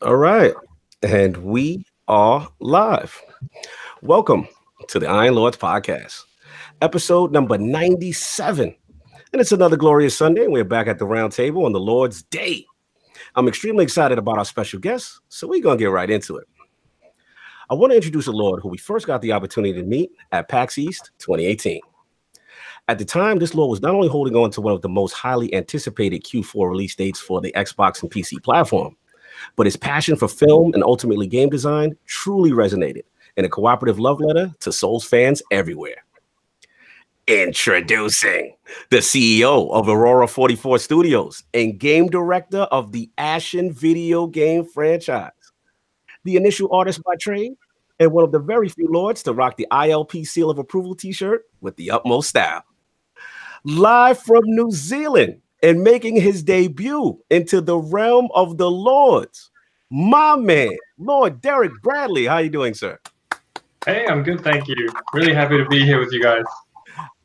All right. And we are live. Welcome to the Iron Lords podcast, episode number 97. And it's another glorious Sunday. We're back at the round table on the Lord's Day. I'm extremely excited about our special guest, so we're going to get right into it. I want to introduce a Lord who we first got the opportunity to meet at PAX East 2018. At the time, this Lord was not only holding on to one of the most highly anticipated Q4 release dates for the Xbox and PC platform, but his passion for film and ultimately game design truly resonated in a cooperative love letter to Souls fans everywhere. Introducing the CEO of Aurora44 Studios and game director of the Ashen video game franchise, the initial artist by trade, and one of the very few Lords to rock the ILP Seal of Approval t-shirt with the utmost style. Live from New Zealand and making his debut into the realm of the Lords, my man, Lord Derek Bradley. How you doing, sir? Hey, I'm good, thank you. Really happy to be here with you guys.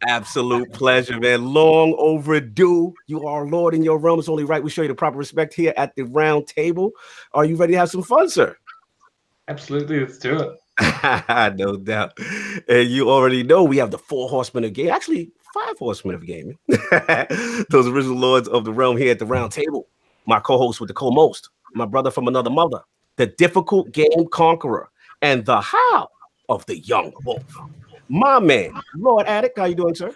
Absolute pleasure, man. Long overdue. You are a Lord in your realm. It's only right we show you the proper respect here at the round table. Are you ready to have some fun, sir? Absolutely, let's do it. No doubt. And you already know we have the 4 horsemen of game. Actually, 5 horsemen of gaming. Those original Lords of the realm here at the round table. My co-host with the co-most, my brother from another mother, the difficult game conqueror, and the how of the young wolf. My man, Lord Addict, how you doing, sir?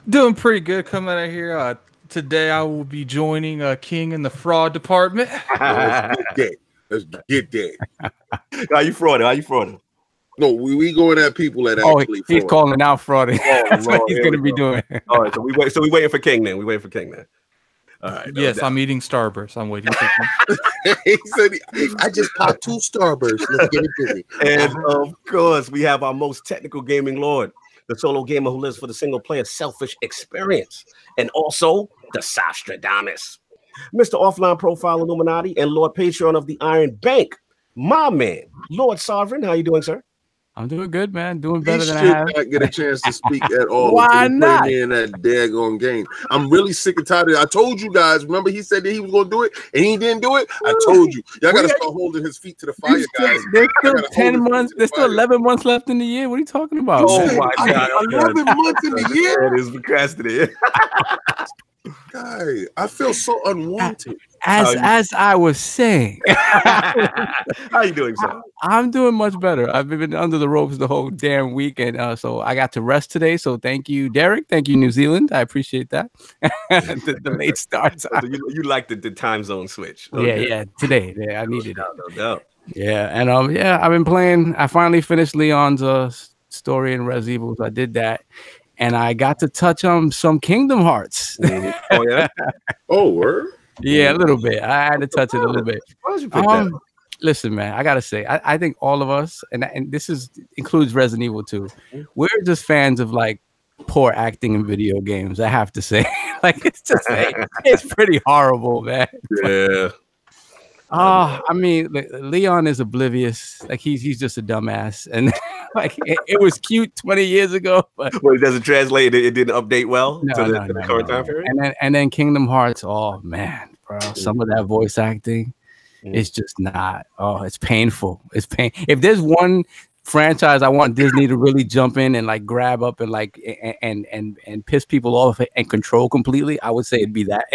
Doing pretty good. Coming out of here today, I will be joining King in the fraud department. Let's get that. How you frauding? No, we going at people that actually. He's calling out frauding. That's Lord, what he's going to be doing. All right, so we waiting for King then. All right. Yes, I'm eating Starburst. I'm waiting for him. He said, I just popped 2 Starbursts. Let's get it busy. And of course, we have our most technical gaming Lord, the solo gamer who lives for the single player selfish experience, and also the Sostradamus, Mr. Offline Profile Illuminati and Lord Patreon of the Iron Bank, my man, Lord Sovereign. How you doing, sir? I'm doing good, man. Doing better than I should have. not get a chance to speak at all. Why not? Me in that daggone game. I'm really sick and tired of it. I told you guys. Remember, he said that he was going to do it, and he didn't do it. I told you. Y'all got to start holding his feet to the fire, guys. There's still 10 months. There's still 11 months left in the year. What are you talking about? Oh my God! 11 months in the year. That is procrastinating. Guy, I feel so unwanted. As I was saying, how you doing, sir? I'm doing much better. I've been under the ropes the whole damn week, and so I got to rest today. So thank you, Derek. Thank you, New Zealand. I appreciate that. the late start time. So you like the time zone switch? Okay. Yeah. Today, I needed it. No doubt. Yeah, and I've been playing. I finally finished Leon's story in Res Evil. So I did that. And I got to touch on some Kingdom Hearts. Oh, yeah? Oh, word? Yeah, a little bit. I had to touch it a little bit. Why did you pick that? Listen, man, I got to say, I think all of us, and this includes Resident Evil 2, we're just fans of, like, poor acting in video games, I have to say. Like, it's pretty horrible, man. Yeah. I mean, Leon is oblivious. Like he's just a dumbass, and like it was cute 20 years ago, but it doesn't translate. It didn't update well to the current time period. And then Kingdom Hearts. Oh man, bro, some of that voice acting is just not. Oh, it's painful. It's pain. If there's one franchise I want Disney to really jump in and like grab up and like and piss people off and control completely, I would say it'd be that.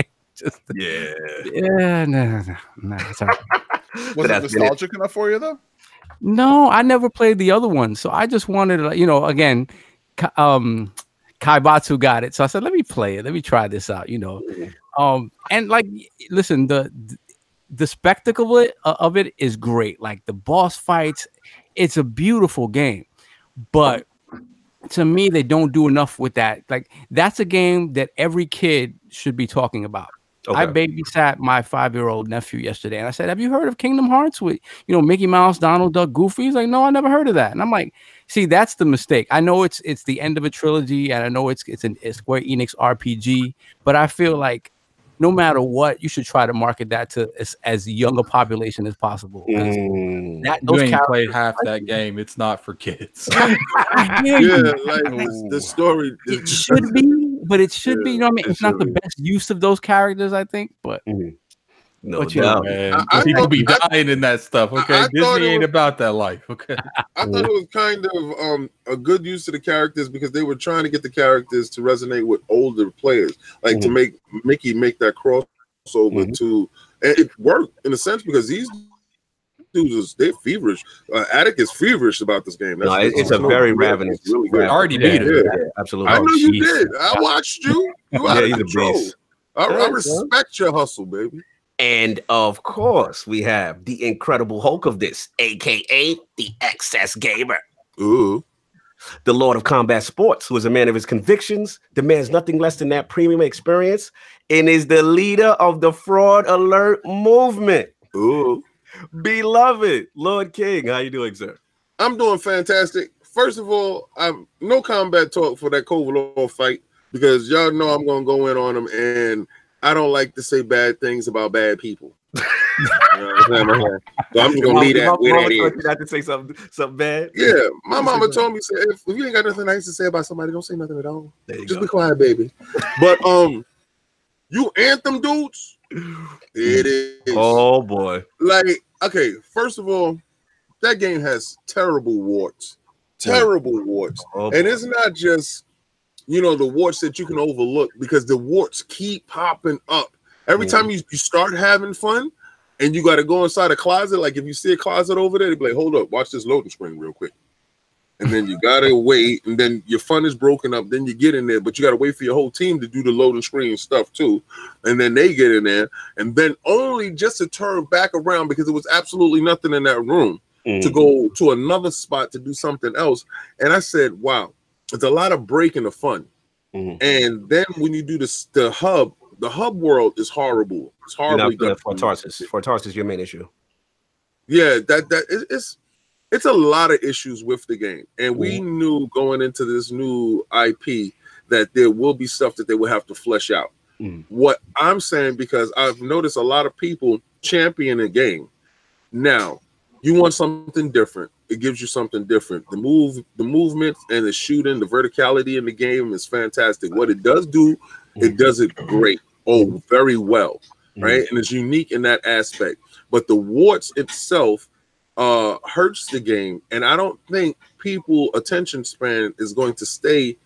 No. Was it nostalgic enough for you though? No, I never played the other one, so I just wanted to, again, Kaibatsu got it, so I said, let me play it, let me try this out, and like, listen, the spectacle of it is great, like the boss fights, it's a beautiful game, but to me, they don't do enough with that. Like, that's a game that every kid should be talking about. Okay. I babysat my 5-year-old nephew yesterday, and I said, have you heard of Kingdom Hearts with, Mickey Mouse, Donald Duck, Goofy? He's like, no, I never heard of that. And I'm like, see, that's the mistake. I know it's the end of a trilogy, and I know it's a Square Enix RPG, but I feel like no matter what, you should try to market that to as young a population as possible. You ain't played half that game. It's not for kids. Yeah, like the story. It should be, but it should be. It's not the best use of those characters, I think. But No doubt. Man. People be dying in that stuff. Okay, Disney ain't about that life. Okay, I thought it was kind of a good use of the characters because they were trying to get the characters to resonate with older players, like to make Mickey make that crossover to, and it worked in a sense because these dudes they're feverish. Attic is feverish about this game. That's it's a very ravenous. Really good. I already beat it. Yeah, absolutely. I know you did. I watched you. You out of control. I respect your hustle, baby. And of course, we have the incredible Hulk of this, aka the Excess Gamer. Ooh. The Lord of Combat Sports, who is a man of his convictions, demands nothing less than that premium experience, and is the leader of the Fraud Alert movement. Ooh. Beloved Lord King, how you doing, sir? I'm doing fantastic. First of all, I'm no combat talk for that Kovalov fight because y'all know I'm gonna go in on him, and I don't like to say bad things about bad people. So I'm just gonna leave that where that is. Not to say something bad. Yeah, my mama told me, said, if you ain't got nothing nice to say about somebody, don't say nothing at all. Just be quiet, baby. But you Anthem dudes, it is. Oh boy. Like, okay, first of all, that game has terrible warts. Terrible warts. Oh, and it's not just, you know, the warts that you can overlook because the warts keep popping up. Every time you start having fun and you got to go inside a closet, like if you see a closet over there, they be like, hold up, watch this loading screen real quick. And then you got to wait, and then your fun is broken up. Then you get in there, but you got to wait for your whole team to do the loading screen stuff too. And then they get in there, and then only just to turn back around because there was absolutely nothing in that room to go to another spot to do something else. And I said, wow, it's a lot of breaking the fun. And then when you do the hub world is horrible. It's horribly done. For Tarsus, your main issue. Yeah, it's a lot of issues with the game, and we knew going into this new IP that there will be stuff that they will have to flesh out. What I'm saying, because I've noticed a lot of people champion a game. Now, you want something different. It gives you something different. The movement and the shooting, the verticality in the game is fantastic. What it does do, it does it great. Oh, very well, right? And it's unique in that aspect. But the warts itself hurts the game, and I don't think people attention span is going to stay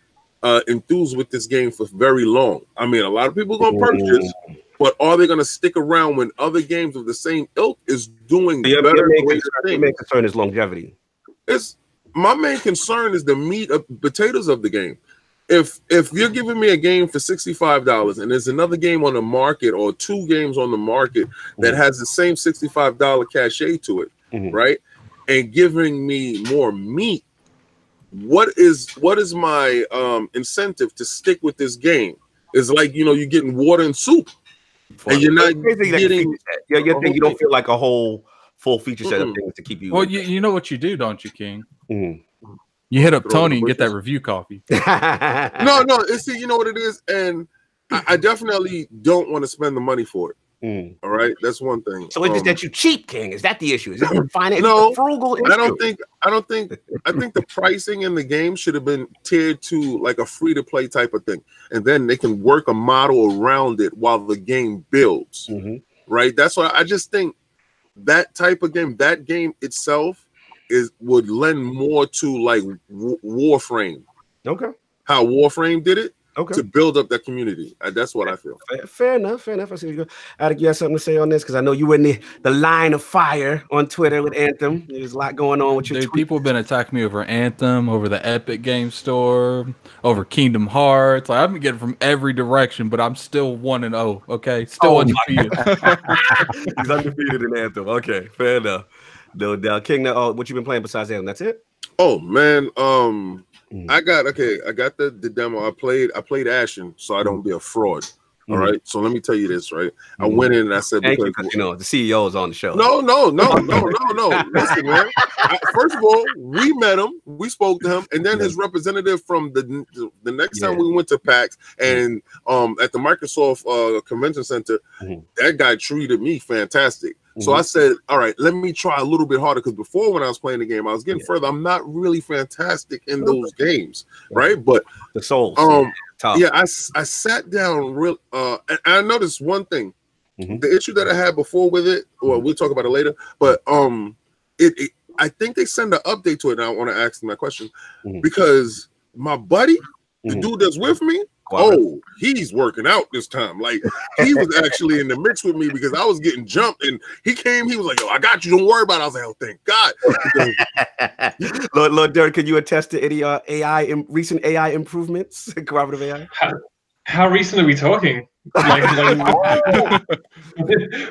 enthused with this game for very long. I mean, a lot of people are going to purchase, but are they going to stick around when other games of the same ilk is doing better? Your main concern is longevity. My main concern is the meat of potatoes of the game. If you're giving me a game for $65 and there's another game on the market or two games on the market that has the same $65 cachet to it, right, and giving me more meat, what is my incentive to stick with this game? It's like, you know, you're getting water and soup, and you're not getting. You don't feel like a whole full feature set of things to keep you. Well, you know what you do, don't you, King? You hit up Tony and get that review coffee. No, see, you know what it is, and I definitely don't want to spend the money for it. All right, that's one thing. So it's just that you cheap, King. Is that the issue? Is it finance? No, frugal issue? I think the pricing in the game should have been tiered to like a free to play type of thing, and then they can work a model around it while the game builds. Right. That's why I just think that type of game, that game itself, would lend more to like Warframe. Okay. How Warframe did it. Okay. To build up that community. That's what I feel. Fair enough. I see you go. Attic, you have something to say on this? Because I know you were in the line of fire on Twitter with Anthem. There's a lot going on with your tweets. People have been attacking me over Anthem, over the Epic Game Store, over Kingdom Hearts. Like, I've been getting from every direction, but I'm still 1-0. Okay, still undefeated. He's undefeated in Anthem. Okay, fair enough. No doubt. King, what you been playing besides Anthem? That's it? Oh man, I got the demo. I played Ashen, so I don't be a fraud. All right. So let me tell you this, right? I went in and I said, because you know the CEO is on the show. No. Listen, man. First of all, we met him, we spoke to him, and then his representative from the next time we went to PAX and at the Microsoft Convention Center, that guy treated me fantastic. So I said, all right, let me try a little bit harder, because before when I was playing the game, I was getting further. I'm not really fantastic in those games, right? But the souls. I sat down and I noticed one thing. The issue that I had before with it, well, we'll talk about it later, but I think they send an update to it, and I want to ask them that question because my buddy, the dude that's with me, he's working out this time. Like, he was actually in the mix with me because I was getting jumped, and he came, he was like, yo, I got you, don't worry about it. I was like, oh, thank God. Lord Derek, can you attest to any recent AI improvements, cooperative AI? How recent are we talking? Like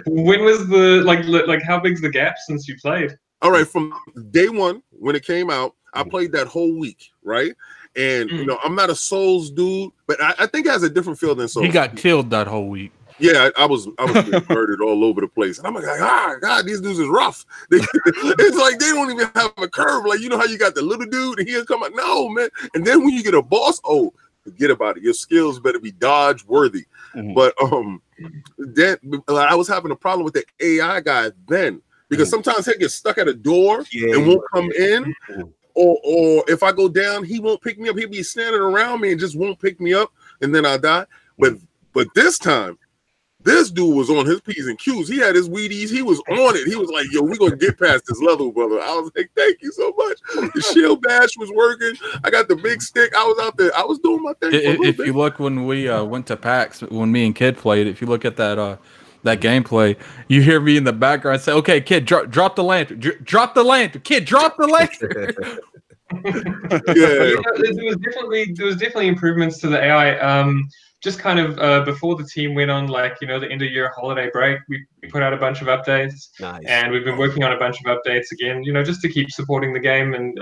when was the how big's the gap since you played? All right, from day one when it came out, I played that whole week, right? And you know, I'm not a Souls dude, but I think it has a different feel than Souls. He got killed that whole week. Yeah, I was getting murdered all over the place, and I'm like, God, these dudes is rough. It's like they don't even have a curve. Like, you know how you got the little dude, and he'll come out. No, man. And then when you get a boss, forget about it. Your skills better be dodge worthy. But then I was having a problem with the AI guy then because sometimes he'll get stuck at a door and won't come in. Or if I go down, he won't pick me up. He'll be standing around me and just won't pick me up, and then I die. But this time, this dude was on his P's and Q's. He had his Wheaties. He was on it. He was like, yo, we're going to get past this level, brother. I was like, thank you so much. The shield bash was working. I got the big stick. I was out there. I was doing my thing. If you look when we went to PAX, when me and Kid played, if you look at that gameplay, you hear me in the background say, okay, Kid, drop the lantern. Drop the lantern. Kid, drop the lantern. There was definitely improvements to the AI. Just kind of before the team went on, the end of year holiday break, we put out a bunch of updates. Nice. And we've been working on a bunch of updates again, just to keep supporting the game and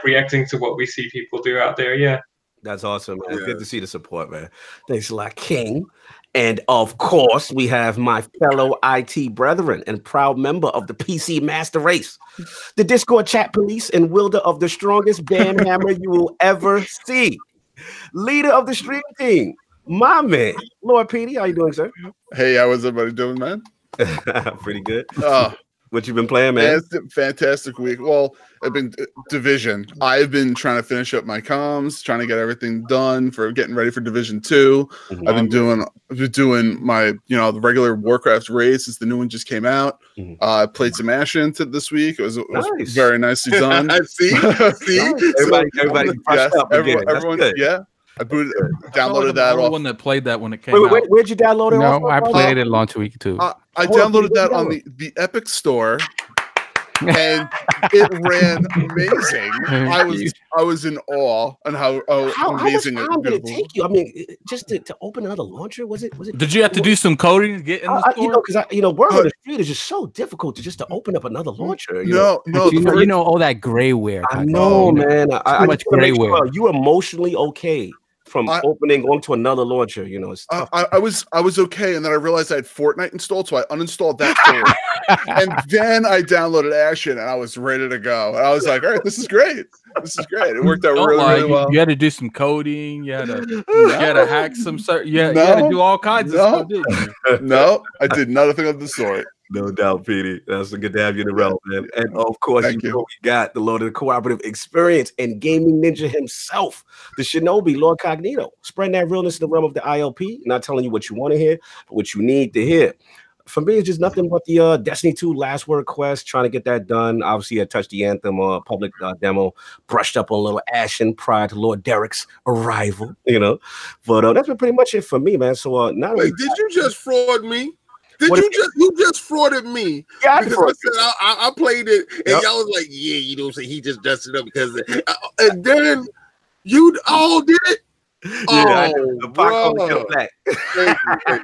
reacting to what we see people do out there. Yeah. That's awesome, man. Good to see the support, man. Thanks a lot, King. And of course, we have my fellow IT brethren and proud member of the PC Master Race, the Discord chat police and wielder of the strongest band hammer you will ever see, leader of the stream team, my man, Lord PD. How you doing, sir? Hey, how is everybody doing, man? Pretty good. What you been playing, man? Fantastic week. Well, I've been Division. I've been trying to finish up my comms, trying to get everything done for getting ready for Division 2. I've been doing my, the regular Warcraft raids since the new one just came out. I played some Ashen this week. It was very nicely done. See? Everybody yes, everyone, yeah. I downloaded that off. One that played that when it came out. Where'd you download it? No, I played it launch week too. I downloaded that on the Epic Store, and it ran amazing. I was in awe on how amazing much time did it take you? I mean, just to open another launcher, was it? Did you have to do some coding to get in the store? Because work on the street is just so difficult to open up another launcher. No, all that grayware. I know, man. Too much grayware. You emotionally okay from opening onto another launcher, it's tough. I was okay, and then I realized I had Fortnite installed, so I uninstalled that too. And then I downloaded Ashen, and I was ready to go. And I was like, all right, this is great. It worked out really well. You had to do some coding. You had to hack some. You had to do all kinds of stuff, didn't you? No, I did nothing of the sort. No doubt, Petey. That's good to have you in the realm, man. And of course, we got the Lord of the Cooperative Experience and Gaming Ninja himself, the Shinobi, LordCognito, spreading that realness in the realm of the ILP, not telling you what you want to hear, but what you need to hear. For me, it's just nothing but the Destiny 2 Last Word quest, trying to get that done. Obviously, I touched the Anthem public demo, brushed up on a little Ashen prior to Lord Derek's arrival, But that's been pretty much it for me, man. So not Wait, did you just fraud me? You just frauded me? Yeah, because I said I played it, and y'all was like, yeah, he just dusted up because, and then you all did it. Yeah, bro. Thank you.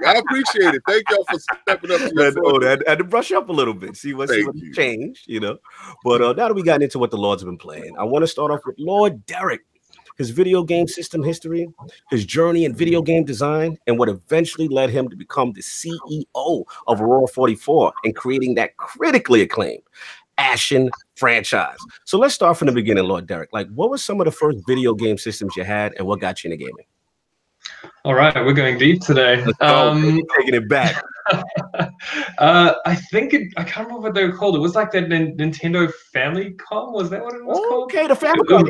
I appreciate it. Thank y'all for stepping up to I had to brush up a little bit, see what's changed, But now that we got into what the Lords have been playing, I want to start off with Lord Derek. His video game system history, his journey in video game design, and what eventually led him to become the CEO of Aurora44 and creating that critically acclaimed Ashen franchise. So let's start from the beginning, Lord Derek. What were some of the first video game systems you had, and what got you into gaming? All right, we're going deep today. Taking it back. I can't remember what they were called. It was like that Nintendo Famicom. Was that what it was called? Okay, the Famicom.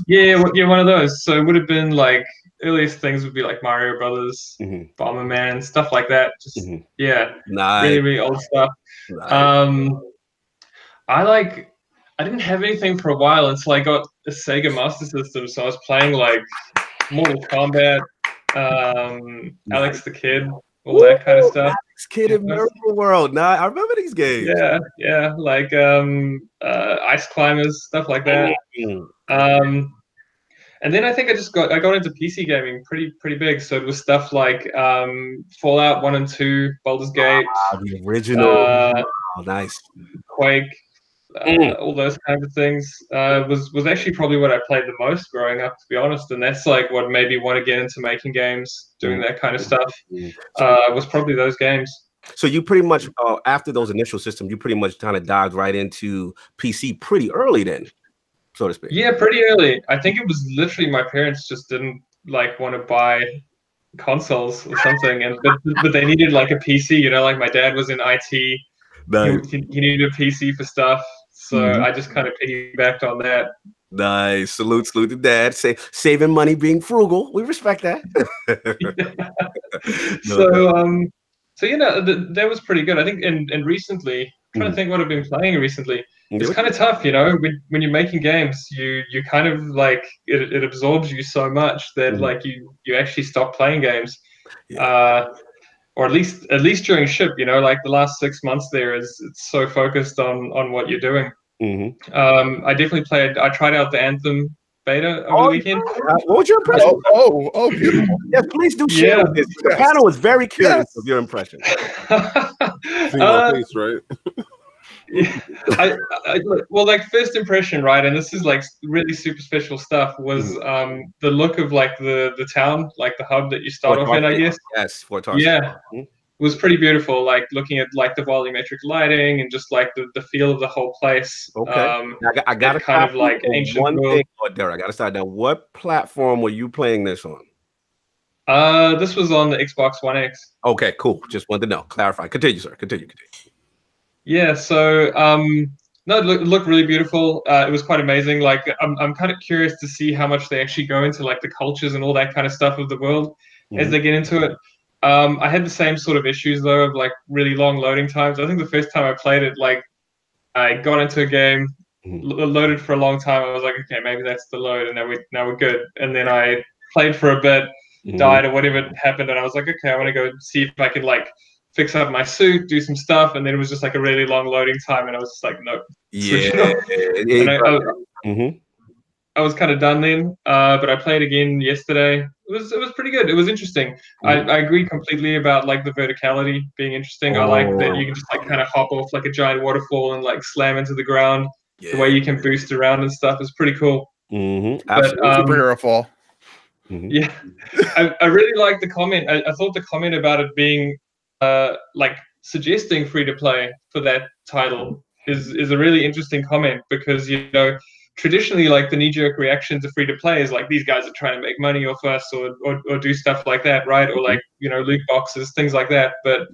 Yeah, one of those. So it would have been like earliest things would be like Mario Brothers, Bomberman, stuff like that. Just yeah, nice. really old stuff. Nice. I didn't have anything for a while until I got a Sega Master System, so I was playing like Mortal Kombat, Alex the Kid, all that kind of stuff. Alex Kid in Miracle World. Nah, I remember these games. Yeah, like Ice Climbers, stuff like that. And then I think I got into PC gaming pretty big. So it was stuff like Fallout 1 and 2, Baldur's Gate, the original. Nice. Quake. All those kinds of things was actually probably what I played the most growing up, to be honest, and that's like what made me want to get into making games, doing that kind of stuff. Was probably those games. So you pretty much after those initial systems, you pretty much kind of dived right into PC pretty early, then, so to speak. Yeah, pretty early. I think it was literally my parents just didn't like want to buy consoles or something, and but they needed like a PC. You know, like my dad was in IT. Nice. He needed a PC for stuff. So I just kind of piggybacked on that. Nice. Salute to dad. Saving money, being frugal. We respect that. So you know, that was pretty good. I think, and recently, I'm trying to think what I've been playing recently. It's kind of tough, you know, when you're making games, you kind of like it absorbs you so much that like you actually stop playing games. Or at least during ship, you know, like the last 6 months there it's so focused on what you're doing. I definitely tried out the Anthem beta over the weekend. What was your impression? Oh, beautiful. Yes, please do share with this. The panel was very curious of your impression. See my face, right? Well, like first impression, right? And this is like really superficial stuff. Was the look of like the town, like the hub that you start off in, I guess. Yes, Fort Tarsis. Yeah, was pretty beautiful. Like looking at like the volumetric lighting and just like the feel of the whole place. Okay, I got to kind of like ancient one world. thing, Derek. I got to start now. What platform were you playing this on? This was on the Xbox One X. Okay, cool. Just wanted to know. Clarify. Continue, sir. Continue. Yeah, so no, it looked really beautiful. It was quite amazing. Like I'm kind of curious to see how much they actually go into like the cultures and all that kind of stuff of the world as they get into it. I had the same sort of issues though of like really long loading times. I think the first time I played it, like I got into a game, loaded for a long time. I was like, okay, maybe that's the load, and now we're good. And then I played for a bit, died or whatever happened, and I was like, okay, I want to go see if I could like fix up my suit, do some stuff, and then it was just like a really long loading time, and I was just like, nope. Yeah. I was kind of done then, but I played again yesterday. It was pretty good. It was interesting. I agree completely about like the verticality being interesting. I like that you can just like kind of hop off like a giant waterfall and like slam into the ground. The way you can boost around and stuff is pretty cool. But, superhero fall. Yeah, I really like the comment. I thought the comment about it being like suggesting free to play for that title is a really interesting comment, because you know traditionally like the knee-jerk reaction to free to play is like these guys are trying to make money off us or do stuff like that, right? Or like, you know, loot boxes, things like that. But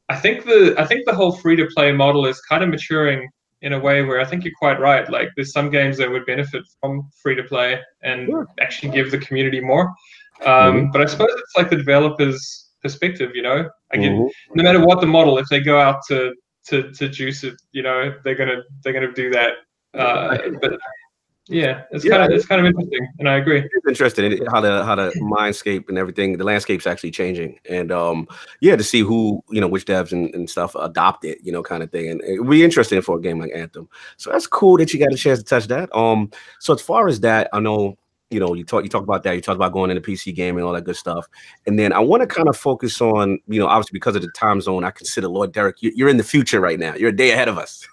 I think the whole free to play model is kind of maturing in a way where I think you're quite right. Like there's some games that would benefit from free to play and actually give the community more. But I suppose it's like the developers' perspective, you know. Again, no matter what the model, if they go out to juice it, you know, they're gonna do that. But yeah, it's kind of interesting, and I agree. It's interesting how the mindscape and everything, the landscape's actually changing, and to see who, you know, which devs and stuff adopt it, you know, kind of thing, and it'd be interesting for a game like Anthem. So that's cool that you got a chance to touch that. So as far as that, I know, you know, you talk about that. You talked about going into PC gaming, all that good stuff. And then I want to kind of focus on, you know, obviously because of the time zone, I consider Lord Derek, you're in the future right now. You're a day ahead of us.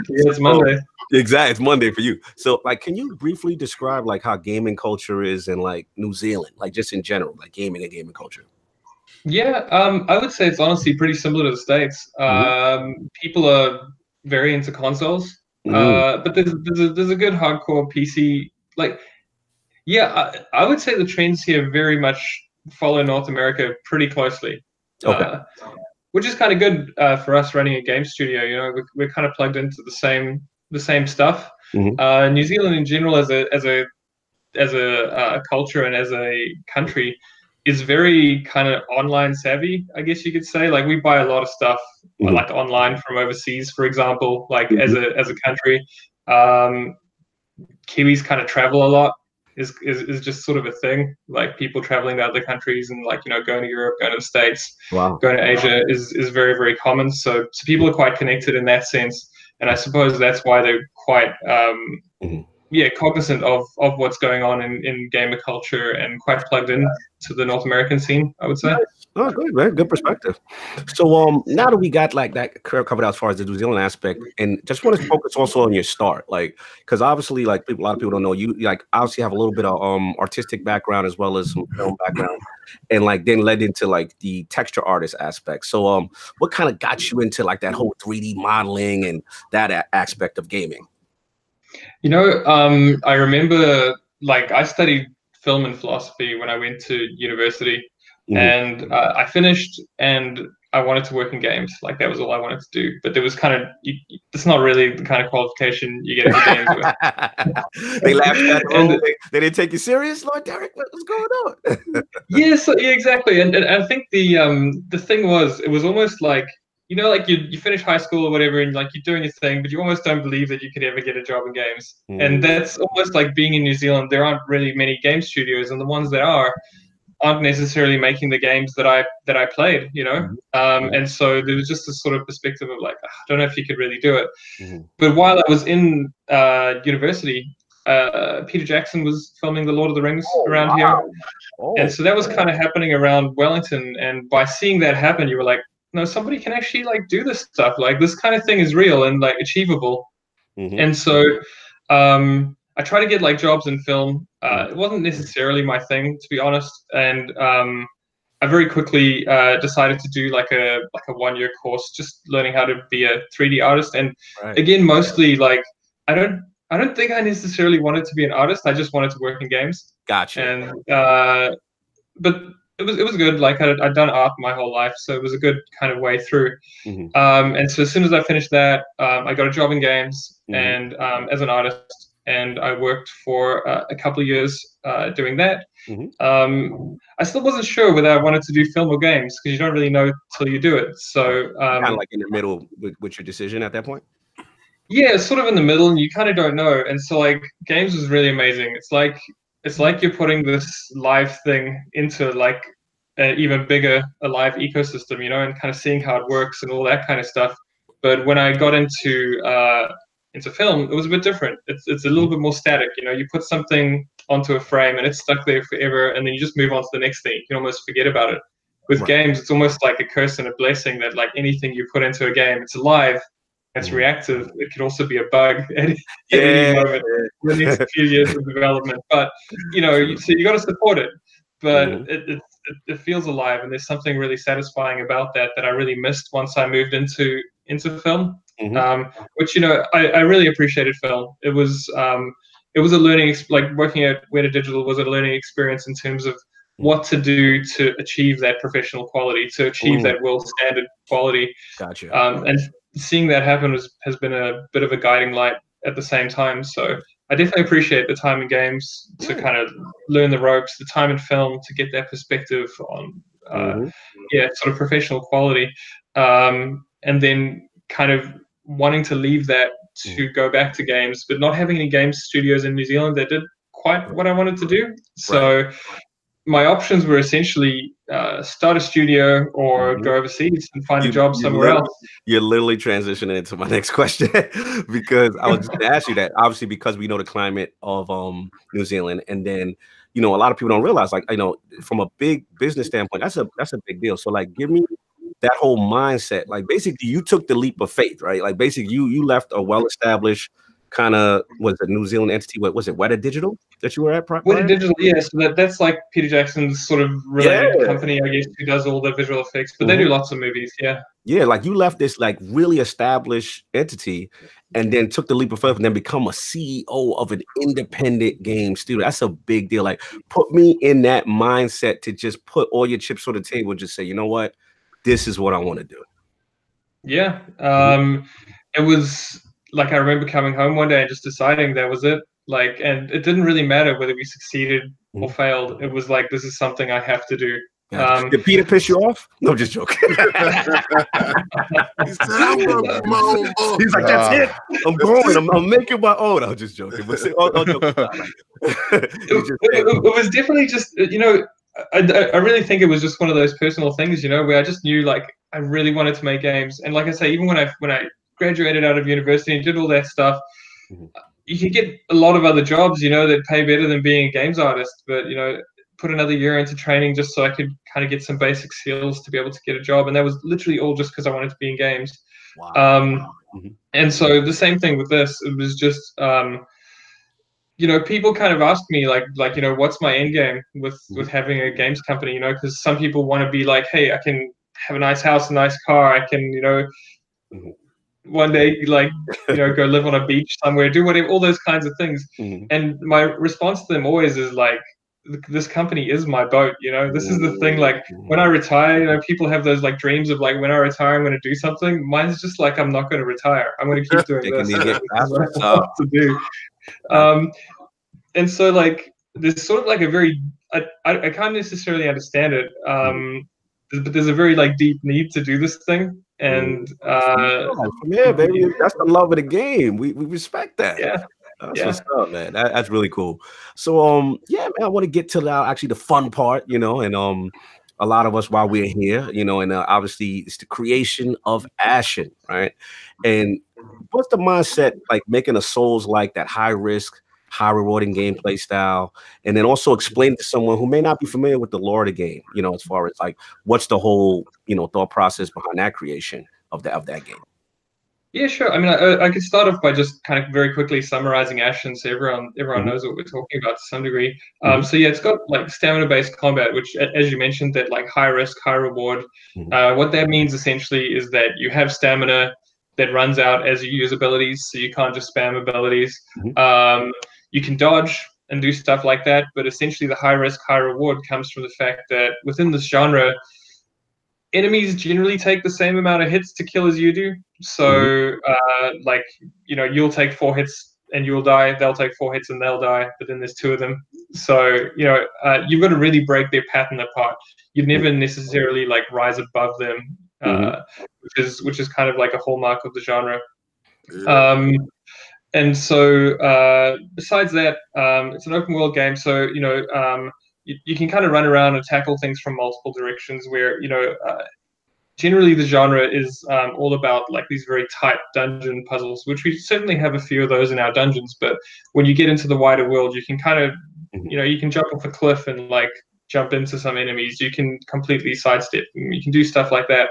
It's Monday. Exactly, it's Monday for you. So, like, can you briefly describe like how gaming culture is in like New Zealand, like just in general, like gaming and gaming culture? Yeah, I would say it's honestly pretty similar to the States. People are very into consoles, but there's a good hardcore PC like. Yeah, I would say the trends here very much follow North America pretty closely, which is kind of good for us running a game studio. You know, we're kind of plugged into the same stuff. New Zealand in general, as a as a culture and as a country is very kind of online savvy, I guess you could say. Like we buy a lot of stuff like online from overseas, for example, like as a country. Kiwis kind of travel a lot. Is just sort of a thing. Like people traveling to other countries and like, you know, going to Europe, going to the States, going to Asia is very, very common. So people are quite connected in that sense. And I suppose that's why they're quite cognizant of what's going on in gamer culture and quite plugged in to the North American scene, I would say. Oh, good, man. Good perspective. So now that we got like that covered out as far as the New Zealand aspect, and just want to focus also on your start, like because obviously like a lot of people don't know you like obviously have a little bit of artistic background as well as some film background, and like then led into like the texture artist aspect. So what kind of got you into like that whole 3D modeling and that aspect of gaming? You know, I remember like I studied film and philosophy when I went to university, and I finished and I wanted to work in games. Like that was all I wanted to do. But there was kind of, it's not really the kind of qualification you get into games with. They laughed at you. They didn't take you serious, Lord Derek? What's going on? Yeah, exactly. And I think the thing was, it was almost like, you know, like you finish high school or whatever, and like you're doing your thing, but you almost don't believe that you could ever get a job in games. And that's almost like being in New Zealand. There aren't really many game studios, and the ones that aren't necessarily making the games that I played, you know. And so there was just this sort of perspective of like, I don't know if you could really do it. But while I was in university, Peter Jackson was filming The Lord of the Rings around here. And so that was kind of happening around Wellington. And by seeing that happen, you were like, no, somebody can actually like do this stuff. Like this kind of thing is real and like achievable. And so I tried to get like jobs in film. It wasn't necessarily my thing, to be honest. And I very quickly decided to do like a 1-year course, just learning how to be a 3D artist. And again, mostly like I don't think I necessarily wanted to be an artist. I just wanted to work in games. Gotcha. And but it was good. Like I'd done art my whole life, so it was a good kind of way through. And so as soon as I finished that, I got a job in games and as an artist, and I worked for a couple of years doing that. I still wasn't sure whether I wanted to do film or games because you don't really know till you do it. So kind of like in the middle with your decision at that point. Yeah, sort of in the middle, and you kind of don't know. And so like games was really amazing. It's like you're putting this live thing into like an even bigger live ecosystem, you know, and kind of seeing how it works and all that kind of stuff. But when I got into film, it was a bit different. It's a little bit more static, you know. You put something onto a frame and it's stuck there forever, and then you just move on to the next thing. You can almost forget about it. With games, it's almost like a curse and a blessing that like anything you put into a game, it's alive. It's reactive. It can also be a bug at any moment in the next few years of development. But you know, so you got to support it. But it feels alive, and there's something really satisfying about that I really missed once I moved into film. Which, you know, I really appreciated film. It was a learning, like working at Weta Digital was a learning experience in terms of what to do to achieve that professional quality, to achieve that world standard quality. Gotcha. And seeing that happen has been a bit of a guiding light at the same time. So I definitely appreciate the time in games to kind of learn the ropes, the time in film to get that perspective on, sort of professional quality. And then kind of wanting to leave that to go back to games, but not having any games studios in New Zealand that did quite what I wanted to do. So my options were essentially start a studio or go overseas and find a job somewhere else. You're literally transitioning into my next question because I was just going to ask you that. Obviously, because we know the climate of New Zealand, and then you know a lot of people don't realize, like, you know, from a big business standpoint, that's a big deal. So like, give me that whole mindset. Like basically, you took the leap of faith, right? Like basically, you left a well-established kind of was a New Zealand entity. What was it? Weta Digital that you were at? Weta Digital, yeah. So that's like Peter Jackson's sort of related company, I guess, who does all the visual effects. But they do lots of movies, Yeah, like you left this like really established entity, and then took the leap of faith, and then become a CEO of an independent game studio. That's a big deal. Like, put me in that mindset to just put all your chips on the table and just say, you know what, this is what I want to do. Yeah, it was. Like I remember coming home one day and just deciding that was it. Like, and it didn't really matter whether we succeeded or failed. It was like, this is something I have to do. Did Peter piss you off? No, just joking. He said, I'm gonna be my own boss. He's like, that's it. I'm going. I'm making my own. I'm just joking. But all joking aside, it was definitely just, you know, I really think it was just one of those personal things, you know, where I just knew like I really wanted to make games. And like I say, even when I graduated out of university and did all that stuff, you could get a lot of other jobs, you know, that pay better than being a games artist. But, you know, put another year into training just so I could kind of get some basic skills to be able to get a job. And that was literally all just because I wanted to be in games. Wow. And so the same thing with this, it was just, you know, people kind of ask me like, you know, what's my end game with having a games company, you know, because some people want to be like, hey, I can have a nice house, a nice car. I can, you know, one day, like, you know, go live on a beach somewhere, do whatever, all those kinds of things. And my response to them always is like, this company is my boat, you know, this is the thing. Like when I retire, you know, people have those like dreams of like, when I retire, I'm going to do something. Mine's just like, I'm not going to retire. I'm going to keep doing this. That's what I have to do. And so like, there's sort of like a very, I can't necessarily understand it. But there's a very like deep need to do this thing. And yeah, baby, that's the love of the game. We respect that. Yeah. That's what's up, man. That's really cool. So yeah, man, I want to get to actually the fun part, you know, and a lot of us while we're here, you know, and obviously it's the creation of Ashen, right? And what's the mindset like making a Souls like that high risk, high rewarding gameplay style, and then also explain to someone who may not be familiar with the lore of the game, you know, as far as like what's the whole, you know, thought process behind that creation of that game. Yeah, sure. I mean, I could start off by just kind of very quickly summarizing Ashen so everyone knows what we're talking about to some degree. So yeah, it's got like stamina-based combat, which, as you mentioned, that like high risk, high reward. What that means essentially is that you have stamina that runs out as you use abilities, so you can't just spam abilities. You can dodge and do stuff like that, but essentially the high risk, high reward comes from the fact that within this genre, enemies generally take the same amount of hits to kill as you do. So, like, you know, you'll take 4 hits and you'll die. They'll take 4 hits and they'll die. But then there's 2 of them. So, you know, you've got to really break their pattern apart. You'd never necessarily like rise above them, which is kind of like a hallmark of the genre. And so, besides that, it's an open world game. So, you know, you can kind of run around and tackle things from multiple directions where, you know, generally the genre is all about like these very tight dungeon puzzles, which we certainly have a few of those in our dungeons. But when you get into the wider world, you can kind of, you know, you can jump off a cliff and like jump into some enemies. You can completely sidestep. You can do stuff like that.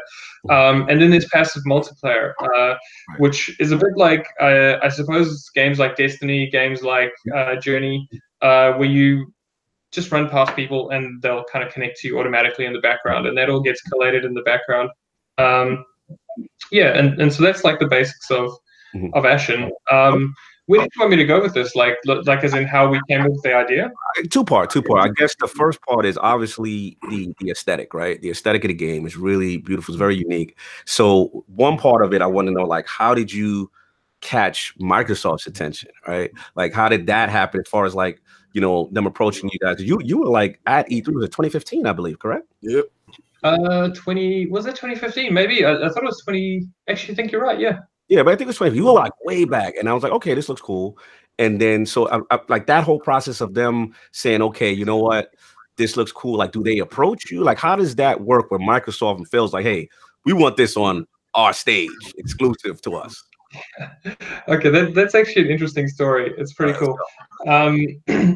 And then there's passive multiplayer, which is a bit like, I suppose, games like Destiny, games like Journey, where you just run past people and they'll kind of connect to you automatically in the background, and that all gets collated in the background. Yeah, and so that's like the basics of Ashen. Where did you want me to go with this? Like as in how we came up with the idea? Two part. I guess the first part is obviously the aesthetic, right? The aesthetic of the game is really beautiful. It's very unique. So one part of it, I want to know, like, how did you catch Microsoft's attention, right? Like, how did that happen as far as like, you know, them approaching you guys? You were like at E3, was it 2015, I believe, correct? Yep. Was it 2015? Maybe. I thought it was 20. Actually, I think you're right. Yeah. Yeah, but I think it was 20. You were like way back, and I was like, okay, this looks cool. And then so I like that whole process of them saying, okay, you know what, this looks cool. Like, do they approach you? Like, how does that work where Microsoft and Phil's like, hey, we want this on our stage, exclusive to us? Okay, that's actually an interesting story. It's pretty cool.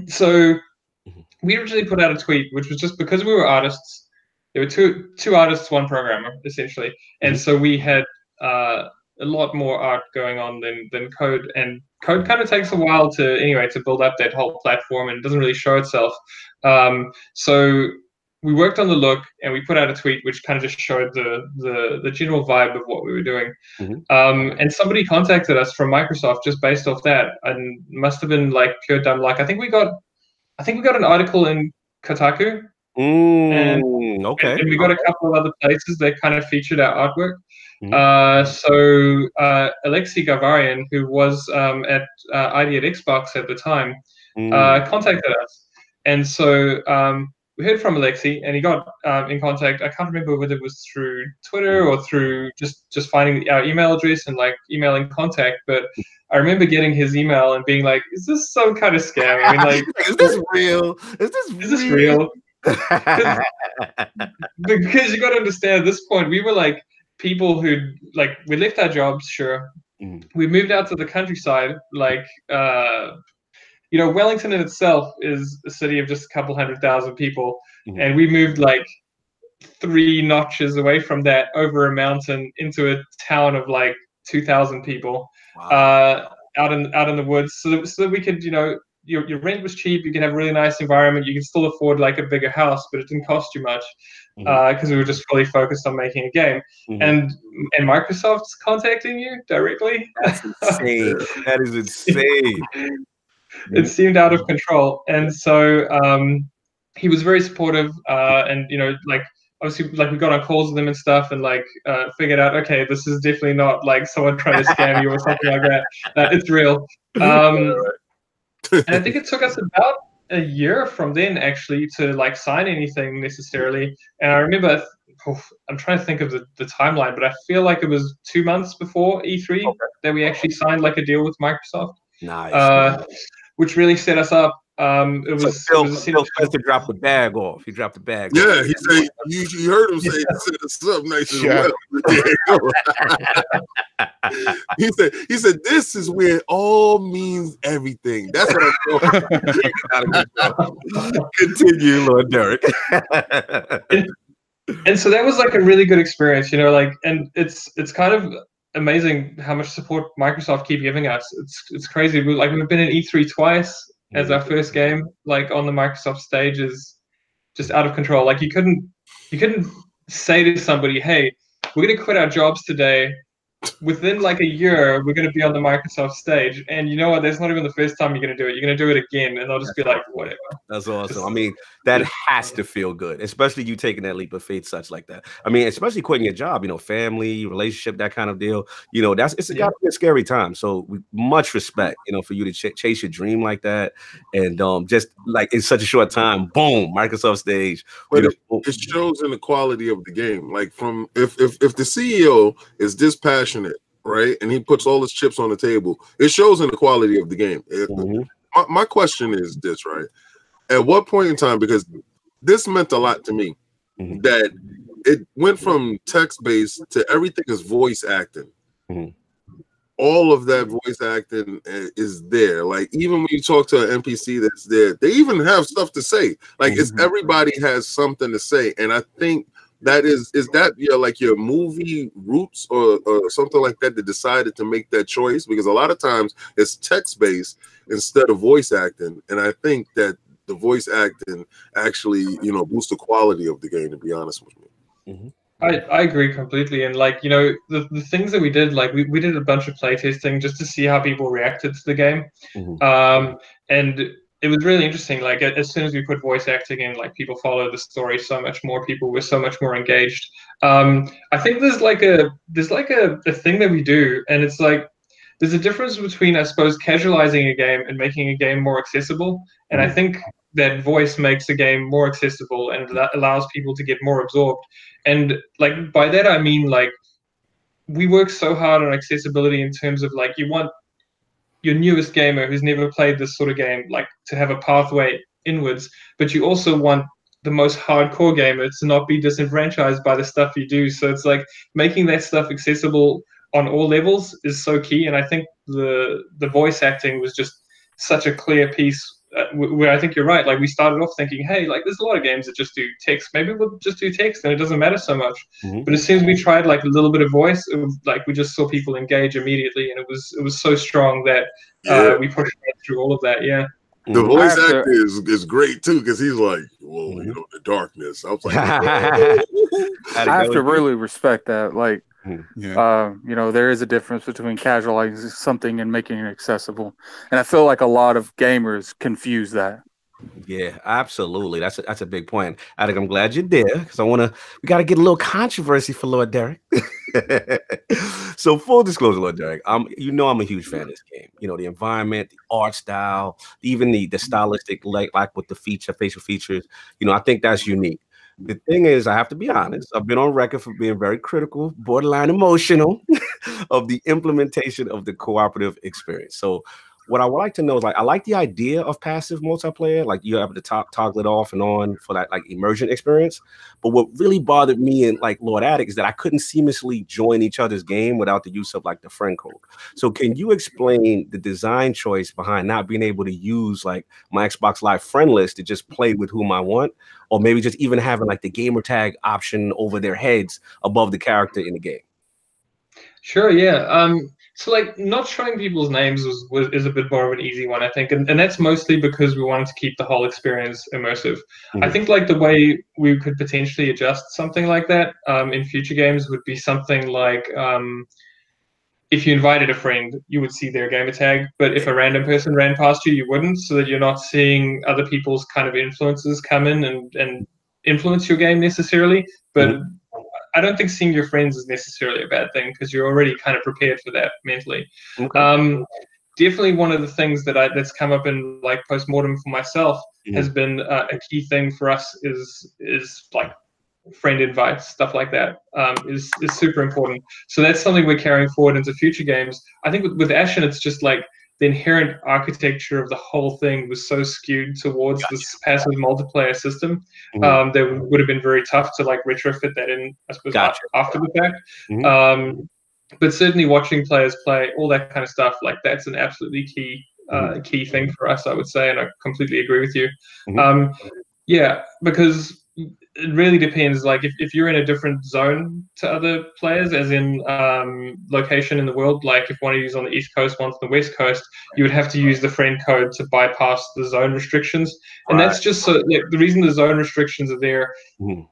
So we originally put out a tweet, which was just because we were artists. There were two artists, one programmer, essentially, and so we had a lot more art going on than code, and code kind of takes a while to build up that whole platform, and it doesn't really show itself. So we worked on the look, and we put out a tweet which kind of just showed the general vibe of what we were doing. And somebody contacted us from Microsoft just based off that, and must have been like pure dumb luck. I think we got an article in Kotaku. And we got a couple of other places that kind of featured our artwork. So Alexei Gavarian, who was at ID at Xbox at the time, contacted us. And so we heard from Alexei, and he got in contact. I can't remember whether it was through Twitter or through just finding our email address and like emailing contact. But I remember getting his email and being like, "Is this some kind of scam? I mean, like, is this real? Is this real?" Because you got to understand, at this point, we were like people who like we left our jobs. Sure, we moved out to the countryside, like. Wellington in itself is a city of just a couple 100,000 people, and we moved like 3 notches away from that over a mountain into a town of like 2,000 people, out in the woods, so that we could, your rent was cheap, you could have a really nice environment, you could still afford like a bigger house, but it didn't cost you much because we were just fully focused on making a game. And Microsoft's contacting you directly. That's insane. That is insane. It seemed out of control, and so he was very supportive, and like obviously like we got on calls with him and stuff, and like figured out, okay, this is definitely not like someone trying to scam you or something like that. It's real. And I think it took us about a year from then actually to like sign anything necessarily. And I remember I'm trying to think of the timeline, but I feel like it was 2 months before E3 that we actually signed like a deal with Microsoft. Nice. Which really set us up. It was Phil Spencer dropped the bag off. He dropped the bag. Yeah, he said you heard him say set us up nice as well. he said this is where it all means everything. That's what I'm talking about. Continue, Lord Derek. and so that was like a really good experience, and it's kind of amazing how much support Microsoft keep giving us. It's crazy. We've been in E3 twice as our first game, like on the Microsoft stage, is just out of control. Like you couldn't say to somebody, "Hey, we're gonna quit our jobs today. Within like a year, we're gonna be on the Microsoft stage." And you know what? That's not even the first time you're gonna do it. You're gonna do it again, and they'll just be like, "Whatever." That's awesome. I mean, that has to feel good, especially you taking that leap of faith, such like that. I mean, especially quitting your job, family, relationship, that kind of deal. It's got to be a scary time. So much respect, for you to chase your dream like that, and just like in such a short time, boom, Microsoft stage. But it shows in the quality of the game. Like from if the CEO is this passionate, right, and he puts all his chips on the table, it shows in the quality of the game. My question is this, right? At what point in time, because this meant a lot to me, that it went from text-based to everything is voice acting. All of that voice acting is there. Like even when you talk to an NPC that's there, they even have stuff to say. Like it's everybody has something to say. And I think that is that your movie roots or something like that decided to make that choice? Because a lot of times it's text-based instead of voice acting. And I think that the voice acting actually, boosts the quality of the game, to be honest with me. I agree completely. And like, the things that we did, like we did a bunch of playtesting just to see how people reacted to the game. And it was really interesting. Like as soon as we put voice acting in, like people followed the story so much more. People were so much more engaged. I think there's like a thing that we do, and it's like there's a difference between, I suppose, casualizing a game and making a game more accessible. And I think that voice makes a game more accessible and that allows people to get more absorbed. And like by that I mean like we work so hard on accessibility in terms of like you want your newest gamer who's never played this sort of game like to have a pathway inwards, but you also want the most hardcore gamer to not be disenfranchised by the stuff you do. So it's like making that stuff accessible on all levels is so key. And I think the voice acting was just such a clear piece where I think you're right. Like we started off thinking, hey, like there's a lot of games that just do text. Maybe we'll just do text and it doesn't matter so much. But as soon as we tried like a little bit of voice, it was like we just saw people engage immediately, and it was so strong that we pushed through all of that. Yeah. The voice actor is great too, because he's like, well, the darkness. I was like, I have to really respect that. Like, there is a difference between casualizing something and making it accessible, and I feel like a lot of gamers confuse that. Yeah, absolutely. That's a big point. I think I'm glad you're there because we got to get a little controversy for Lord Derek. So full disclosure, Lord Derek, I'm a huge fan of this game. The environment, the art style, even the stylistic, like with the facial features. I think that's unique. The thing is, I have to be honest, I've been on record for being very critical, borderline emotional of the implementation of the cooperative experience. So what I would like to know is, I like the idea of passive multiplayer, like you have to toggle it off and on for that immersion experience. But what really bothered me in Lord Attic is that I couldn't seamlessly join each other's game without the use of the friend code. So can you explain the design choice behind not being able to use my Xbox Live friend list to just play with whom I want, or maybe just even having the gamer tag option over their heads above the character in the game? Sure, yeah. So not showing people's names is a bit more of an easy one, I think, and that's mostly because we wanted to keep the whole experience immersive. I think the way we could potentially adjust something like that in future games would be something like if you invited a friend, you would see their gamer tag, but if a random person ran past you, you wouldn't, so that you're not seeing other people's kind of influences come in and influence your game necessarily. But I don't think seeing your friends is necessarily a bad thing, because you're already kind of prepared for that mentally. Okay. Definitely one of the things that's come up in postmortem for myself has been a key thing for us is friend invites, stuff like that is super important. So that's something we're carrying forward into future games. I think with Ashen, it's just the inherent architecture of the whole thing was so skewed towards this passive multiplayer system that would have been very tough to retrofit that in, I suppose, after the fact. But certainly watching players play, all that kind of stuff, that's an absolutely key thing for us, I would say, and I completely agree with you. Yeah, because it really depends. If you're in a different zone to other players, as in location in the world, if one of you is on the East Coast, one's on the West Coast, you would have to use the friend code to bypass the zone restrictions. And that's just so the reason the zone restrictions are there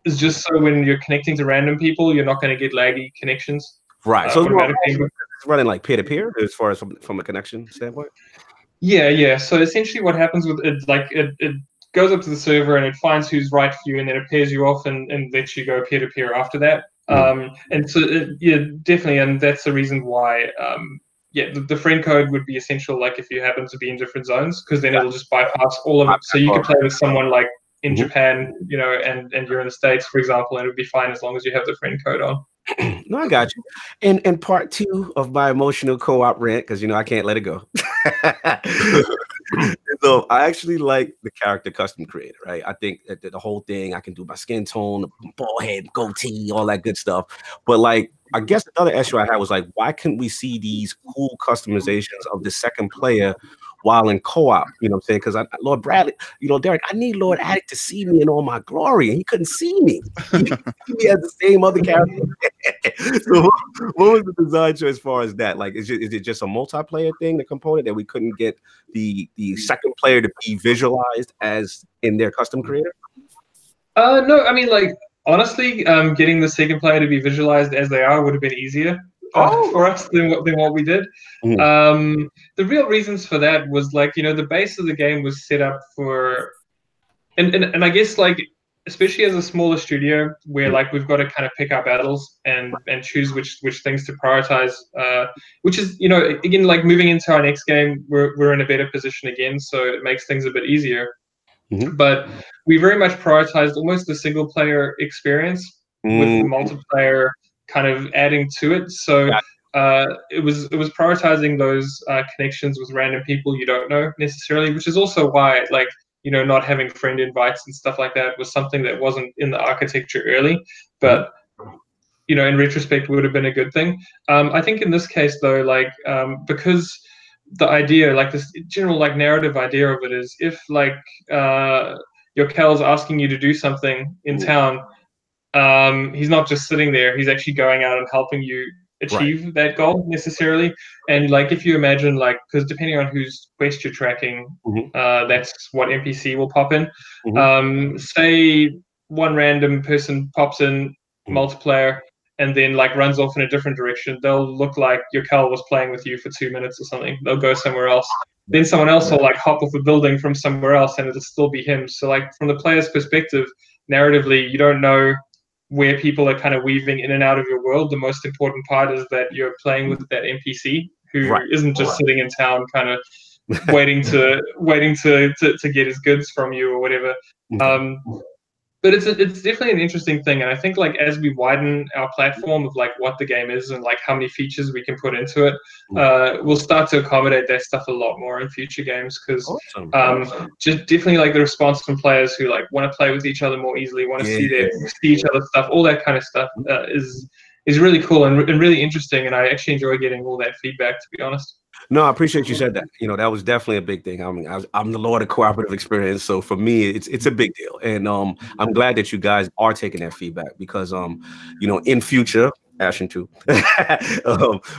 is just so when you're connecting to random people, you're not going to get laggy connections. Right. So it's running peer-to-peer as far as from a connection standpoint? Yeah. So essentially what happens with it, it goes up to the server and it finds who's right for you, and then it pairs you off and lets you go peer-to-peer after that. And so, definitely, and that's the reason why, the friend code would be essential, if you happen to be in different zones, because then it'll just bypass all of it. So you can play with someone in Japan, and you're in the States, for example, and it would be fine as long as you have the friend code on. No, I got you. And part two of my emotional co-op rant, because I can't let it go. So I actually like the character custom creator, right? I think that the whole thing, I can do my skin tone, bald head, goatee, all that good stuff. But I guess another issue I had was why couldn't we see these cool customizations of the second player while in co-op? You know what I'm saying? Because Lord Bradley, Derek, I need Lord Attic to see me in all my glory, and he couldn't see me. He had the same other character. So what was the design choice as far as that? Is it just a multiplayer thing, the component that we couldn't get the second player to be visualized as in their custom creator? No, I mean, honestly, getting the second player to be visualized as they are would have been easier for us than what we did. The real reasons for that was the base of the game was set up for, and I guess especially as a smaller studio where we've got to kind of pick our battles and choose which things to prioritize, which is again moving into our next game, we're in a better position again, so it makes things a bit easier. But we very much prioritized almost the single player experience with the multiplayer kind of adding to it. So it was prioritizing those connections with random people you don't know necessarily, which is also why not having friend invites and stuff like that was something that wasn't in the architecture early, but in retrospect would have been a good thing. I think in this case though, because the idea, this general narrative idea of it is, if your Kel's asking you to do something in town, he's not just sitting there, he's actually going out and helping you achieve that goal necessarily. And if you imagine because depending on whose quest you're tracking, that's what NPC will pop in. Say one random person pops in multiplayer and then runs off in a different direction, they'll look like your Cal was playing with you for 2 minutes or something. They'll go somewhere else. Then someone else will hop off a building from somewhere else and it'll still be him. So from the player's perspective, narratively, you don't know where people are kind of weaving in and out of your world. The most important part is that you're playing with that NPC who isn't just sitting in town kind of waiting to get his goods from you or whatever. But it's definitely an interesting thing, and I think like as we widen our platform of like what the game is and like how many features we can put into it, we'll start to accommodate that stuff a lot more in future games, because just definitely like the response from players who like want to play with each other more easily, want to see each other's stuff, all that kind of stuff is really cool and really interesting, and I actually enjoy getting all that feedback, to be honest. No, I appreciate you said that. You know, that was definitely a big thing. I mean, I'm the Lord of cooperative experience, so for me, it's a big deal, and I'm glad that you guys are taking that feedback, because you know, in future, Ashen too,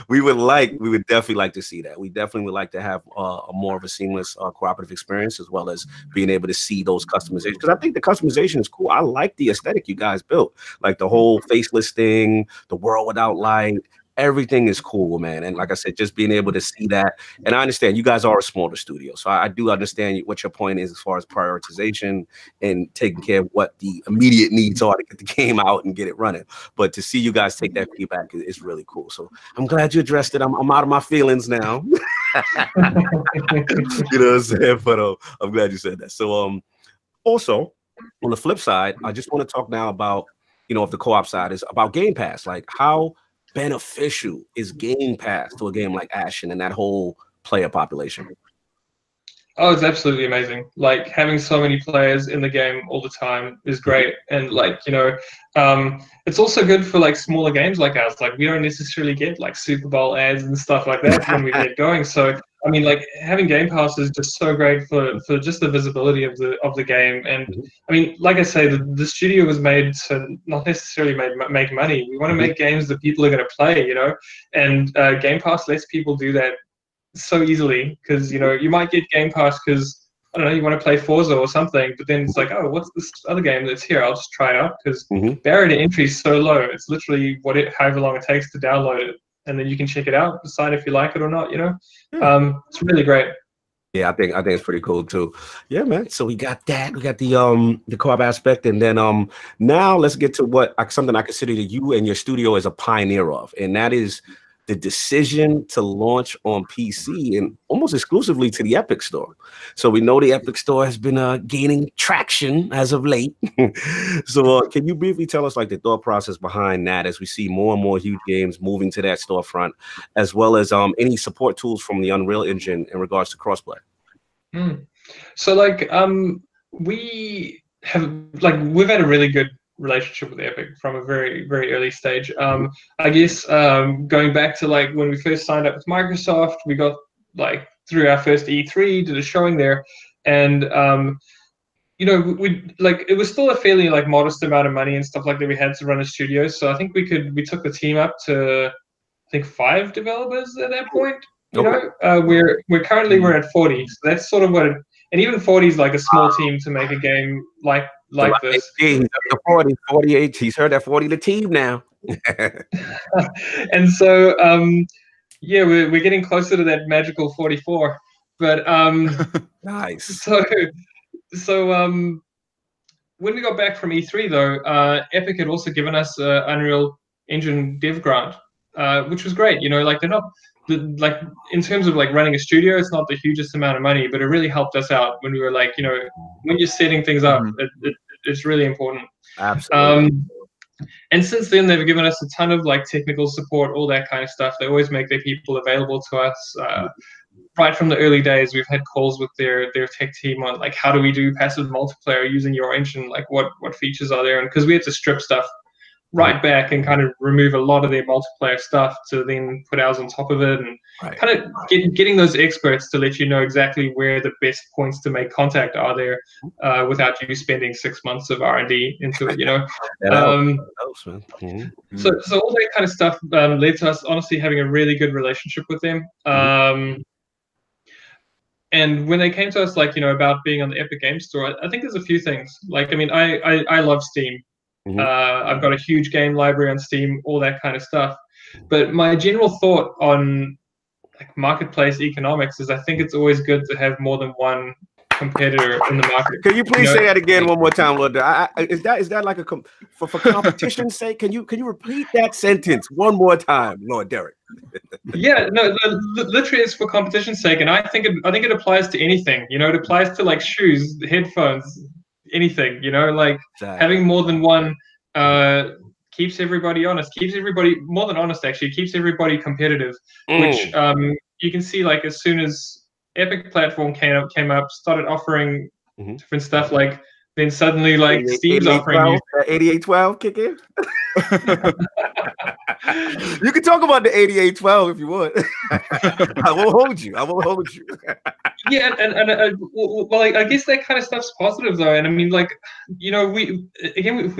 we would definitely like to see that. We definitely would like to have a more of a seamless cooperative experience, as well as being able to see those customizations, because I think the customization is cool. I like the aesthetic you guys built, like the whole faceless thing, the world without light. Everything is cool, man. And like I said, just being able to see that. And I understand you guys are a smaller studio, so I do understand what your point is as far as prioritization and taking care of what the immediate needs are to get the game out and get it running. But to see you guys take that feedback is really cool. So I'm glad you addressed it. I'm out of my feelings now. You know what I'm saying? But I'm glad you said that. So also on the flip side, I just want to talk now about, you know, if the co-op side is about Game Pass, like how beneficial is Game Pass to a game like Ashen and that whole player population? Oh, it's absolutely amazing. Like having so many players in the game all the time is great, and like, you know, it's also good for like smaller games like ours. Like we don't necessarily get like Super Bowl ads and stuff like that when we get going. So I mean, like having Game Pass is just so great for just the visibility of the game. And I mean, like I say, the studio was made to not necessarily make money. We want to make games that people are going to play, you know. And Game Pass lets people do that so easily, because you know you might get Game Pass because I don't know, you want to play Forza or something, but then it's like, oh, what's this other game that's here? I'll just try it out, because barrier to entry is so low. It's literally however long it takes to download it, and then you can check it out, decide if you like it or not. You know, it's really great. Yeah, I think it's pretty cool too. Yeah, man. So we got that. We got the co-op aspect, and then now let's get to something I consider that you and your studio as a pioneer of, and that is the decision to launch on PC and almost exclusively to the Epic Store. So we know the Epic Store has been gaining traction as of late. So can you briefly tell us like the thought process behind that, as we see more and more huge games moving to that storefront, as well as any support tools from the Unreal Engine in regards to crossplay? So like we've had a really good relationship with Epic from a very, very early stage. I guess going back to like when we first signed up with Microsoft, we got like through our first E3, did a showing there, and you know, we like it was still a fairly like modest amount of money and stuff like that we had to run a studio. So I think we took the team up to I think 5 developers at that point. You know, we're currently at 40, so that's sort of what it, and even 40 is like a small team to make a game like this. He's up to 40, 48. He's heard that 40 the team now. And so yeah, we're getting closer to that magical 44. But nice. So when we got back from E3 though, Epic had also given us an Unreal Engine dev grant, which was great. You know, like they're not like in terms of like running a studio, it's not the hugest amount of money, but it really helped us out when we were like, you know, when you're setting things up, it's really important. Absolutely. And since then, they've given us a ton of like technical support, all that kind of stuff. They always make their people available to us. Right from the early days, we've had calls with their tech team on like, how do we do passive multiplayer using your engine? Like what features are there? And because we had to strip stuff right back and kind of remove a lot of their multiplayer stuff to then put ours on top of it, and kind of getting those experts to let you know exactly where the best points to make contact are there, without you spending 6 months of R&D into it, you know. So all that kind of stuff led to us honestly having a really good relationship with them. And when they came to us, like, you know, about being on the Epic Games Store, I think there's a few things. Like, I mean, I love Steam. I've got a huge game library on Steam, all that kind of stuff. But my general thought on like marketplace economics is I think it's always good to have more than one competitor in the market. Can you please say that again one more time, Lord? Is that like for competition's sake? Can you repeat that sentence one more time, Lord Derek? Yeah, no, literally it's for competition's sake, and I think it applies to anything. You know, it applies to like shoes, headphones, anything. You know, like having more than one keeps everybody honest, keeps everybody more than honest. Actually, keeps everybody competitive. Which you can see, like as soon as Epic platform came up, started offering different stuff. Like then suddenly, like Steam's offering you 8812 kick in. You can talk about the 8812 if you want. I won't hold you. Yeah, and well, I guess that kind of stuff's positive though. And I mean, like, you know, we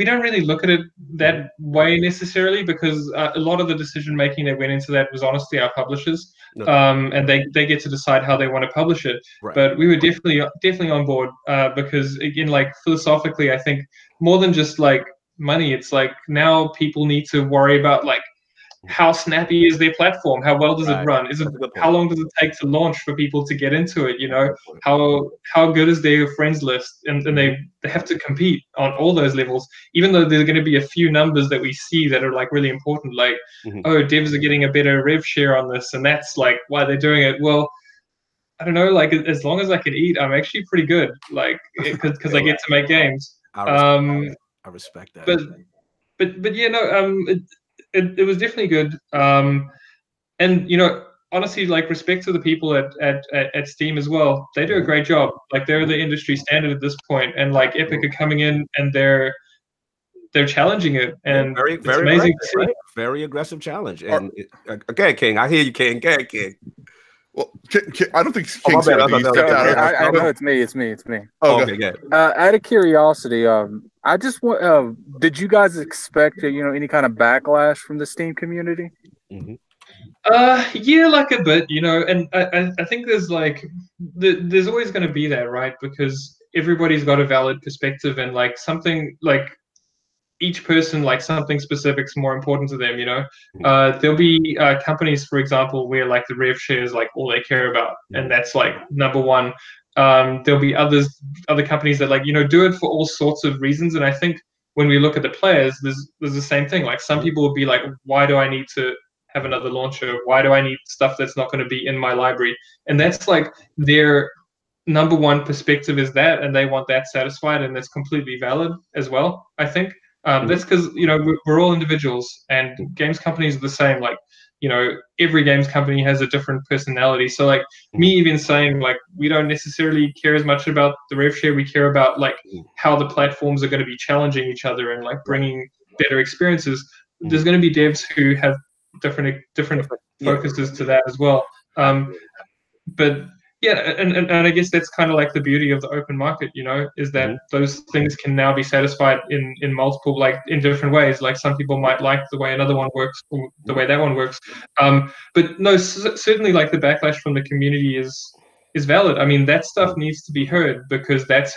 don't really look at it that way necessarily, because a lot of the decision making that went into that was honestly our publishers, and they get to decide how they want to publish it. Right. But we were definitely on board because again, like philosophically, I think more than just like money, it's like now people need to worry about like how snappy is their platform, how well does it run, how long does it take to launch for people to get into it, you know, how good is their friends list, and they have to compete on all those levels, even though there's going to be a few numbers that we see that are like really important, like oh, devs are getting a better rev share on this, and that's like why they're doing it. Well, I don't know, like as long as I can eat, I'm actually pretty good, like because I get to make games. I respect that. But yeah, no, it was definitely good. And you know, honestly, like respect to the people at Steam as well. They do a great job. Like they're the industry standard at this point, and like Epic are coming in and they're challenging it, and very, it's amazing to see. Right? Very aggressive challenge. And okay, King, I hear you, King. Go ahead, King. Well, I don't think King's I know it's me. Oh, okay, good. Out of curiosity, I just want. Did you guys expect any kind of backlash from the Steam community? Yeah, like a bit, you know, and I think there's like there's always going to be that, right? Because everybody's got a valid perspective, and like something like each person, like something specific's more important to them, you know. There'll be companies, for example, where like the rev share is like all they care about, and that's like number one. There'll be other companies that like, you know, do it for all sorts of reasons, and I think when we look at the players, there's the same thing. Like some people will be like, why do I need to have another launcher? Why do I need stuff that's not going to be in my library? And that's like their number one perspective is that, and they want that satisfied, and that's completely valid as well, I think. That's because, you know, we're all individuals, and games companies are the same. Like, you know, every games company has a different personality. So like me even saying like we don't necessarily care as much about the rev share, we care about like how the platforms are going to be challenging each other and like bringing better experiences. There's going to be devs who have different focuses to that as well. But yeah, and I guess that's kind of like the beauty of the open market, you know, is that those things can now be satisfied in multiple, like in different ways. Like some people might like the way another one works or the way that one works. But no, certainly like the backlash from the community is valid. I mean, that stuff needs to be heard, because that's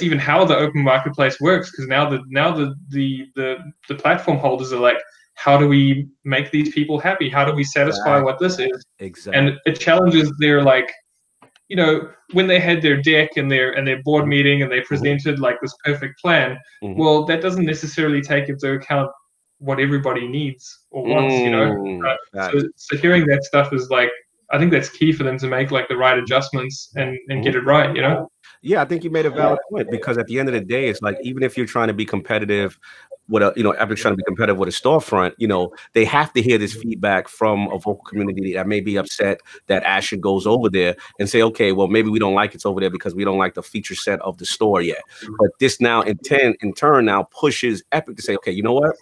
even how the open marketplace works. Because now the platform holders are like, how do we make these people happy? How do we satisfy what this is? Exactly. And it challenges their, like, you know, when they had their deck and their board meeting and they presented like this perfect plan, well, that doesn't necessarily take into account what everybody needs or wants, you know. So hearing that stuff is like, I think that's key for them to make like the right adjustments and get it right, you know. Yeah, I think you made a valid point, because at the end of the day, it's like, even if you're trying to be competitive with a, you know, Epic's trying to be competitive with a storefront, you know, they have to hear this feedback from a vocal community that may be upset that Ashen goes over there, and say, okay, well, maybe we don't like it's over there because we don't like the feature set of the store yet. But this now in turn now pushes Epic to say, okay, you know what?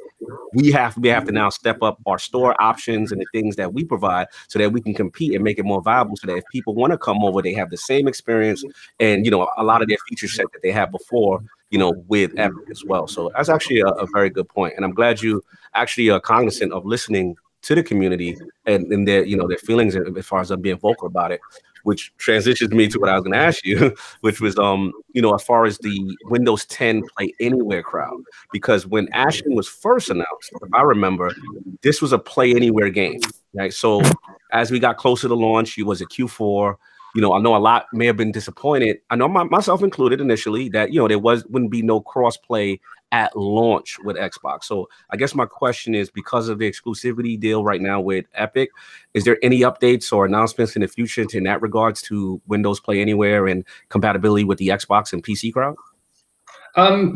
We have to now step up our store options and the things that we provide so that we can compete and make it more viable, so that if people want to come over, they have the same experience and, you know, a lot of their feature set that they had before, you know, with Epic as well. So that's actually a very good point. And I'm glad you actually are cognizant of listening to the community and their, you know, their feelings as far as them being vocal about it, which transitions me to what I was going to ask you, which was, you know, as far as the Windows 10 Play Anywhere crowd, because when Ashen was first announced, if I remember, this was a Play Anywhere game, right? So as we got closer to launch, it was a Q4. you know, I know a lot may have been disappointed. I know myself included initially that, you know, there wouldn't be no cross-play at launch with Xbox. So I guess my question is, because of the exclusivity deal right now with Epic, is there any updates or announcements in the future in that regards to Windows Play Anywhere and compatibility with the Xbox and PC crowd?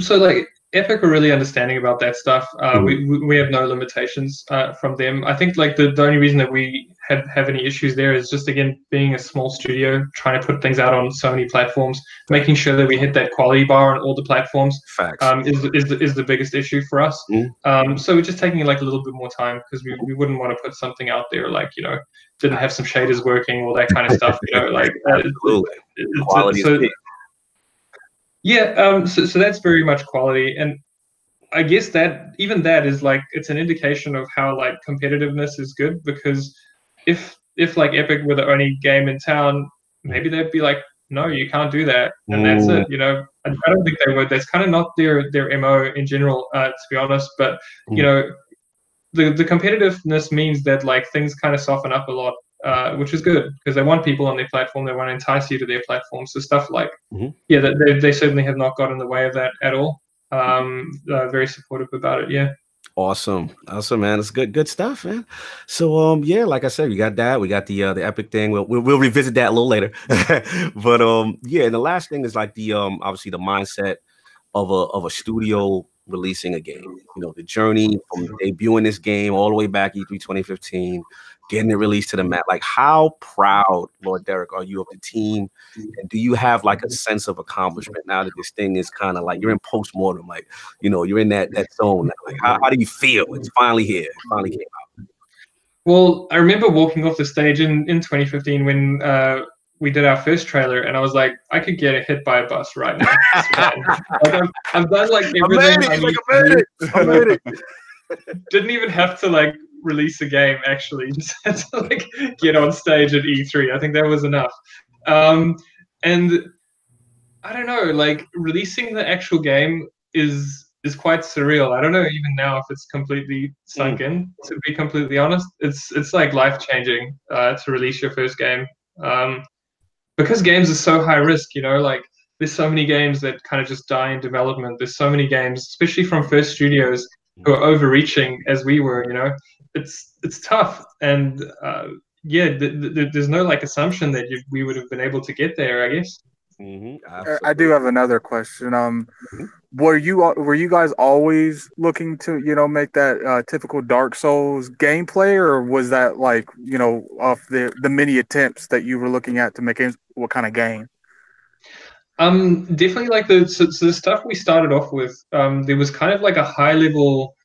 So like Epic are really understanding about that stuff. We have no limitations from them. I think like the only reason that we have any issues there is just, again, being a small studio, trying to put things out on so many platforms, making sure that we hit that quality bar on all the platforms. Facts. Is the biggest issue for us. So we're just taking like a little bit more time, because we wouldn't want to put something out there like, you know, didn't have some shaders working, all that kind of stuff. You know, like quality is key. Yeah, so that's very much quality, and I guess that even that is like, it's an indication of how like competitiveness is good, because if like Epic were the only game in town, maybe they'd be like, no, you can't do that, and that's it. You know, I don't think they would. That's kind of not their MO in general, to be honest. But you know, the competitiveness means that like things kind of soften up a lot. Which is good, because they want people on their platform. They want to entice you to their platform. So stuff like, yeah, they certainly have not got in the way of that at all. Very supportive about it. Yeah. Awesome, man. It's good stuff, man. So yeah, like I said, we got that. We got the Epic thing. We'll revisit that a little later. But yeah, and the last thing is like the obviously the mindset of a studio releasing a game. You know, the journey from debuting this game all the way back E3 2015, getting it released to the map. Like, how proud, Lord Derek, are you of the team? And do you have like a sense of accomplishment now that this thing is kind of like, you're in post-mortem, like, you know, you're in that zone now. Like, how do you feel? It's finally here. It finally came out. Well, I remember walking off the stage in 2015 when we did our first trailer, and I was like, I could get hit by a bus right now. Like, I've done like everything. I made it. Didn't even have to like release a game, actually. Just had to like get on stage at E3. I think that was enough. And I don't know, like releasing the actual game is quite surreal. I don't know even now if it's completely sunk in, to be completely honest. It's like life-changing to release your first game. Because games are so high risk, you know, like there's so many games that kind of just die in development. There's so many games, especially from first studios, who are overreaching as we were, you know. It's tough, and yeah, there's no like assumption that we would have been able to get there, I guess. I do have another question. Were you guys always looking to, you know, make that typical Dark Souls gameplay, or was that like, you know, off the many attempts that you were looking at to make games? What kind of game? Definitely like the stuff we started off with. There was kind of like a high level,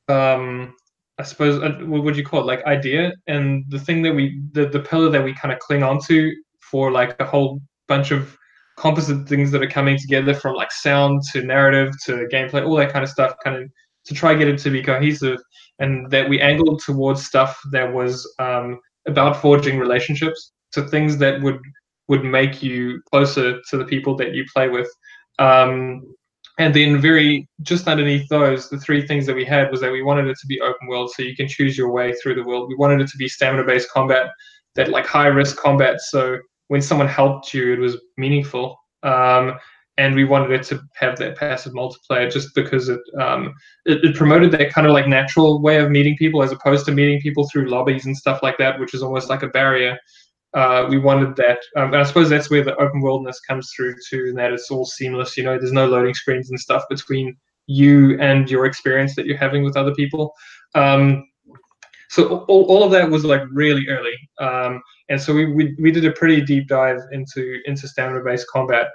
I suppose, what would you call it, like idea, and the thing that the pillar that we kind of cling onto for like a whole bunch of composite things that are coming together, from like sound to narrative to gameplay, all that kind of stuff, kind of to try get it to be cohesive, and that we angled towards stuff that was about forging relationships, to things that would make you closer to the people that you play with. And then just underneath those, the three things that we had was that we wanted it to be open world, so you can choose your way through the world. We wanted it to be stamina-based combat, that like high-risk combat, so when someone helped you, it was meaningful. And we wanted it to have that passive multiplayer, just because it promoted that kind of like natural way of meeting people, as opposed to meeting people through lobbies and stuff like that, which is almost like a barrier. We wanted that, and I suppose that's where the open worldness comes through too, and that it's all seamless. You know, there's no loading screens and stuff between you and your experience that you're having with other people. So all of that was like really early, and so we did a pretty deep dive into stamina-based combat,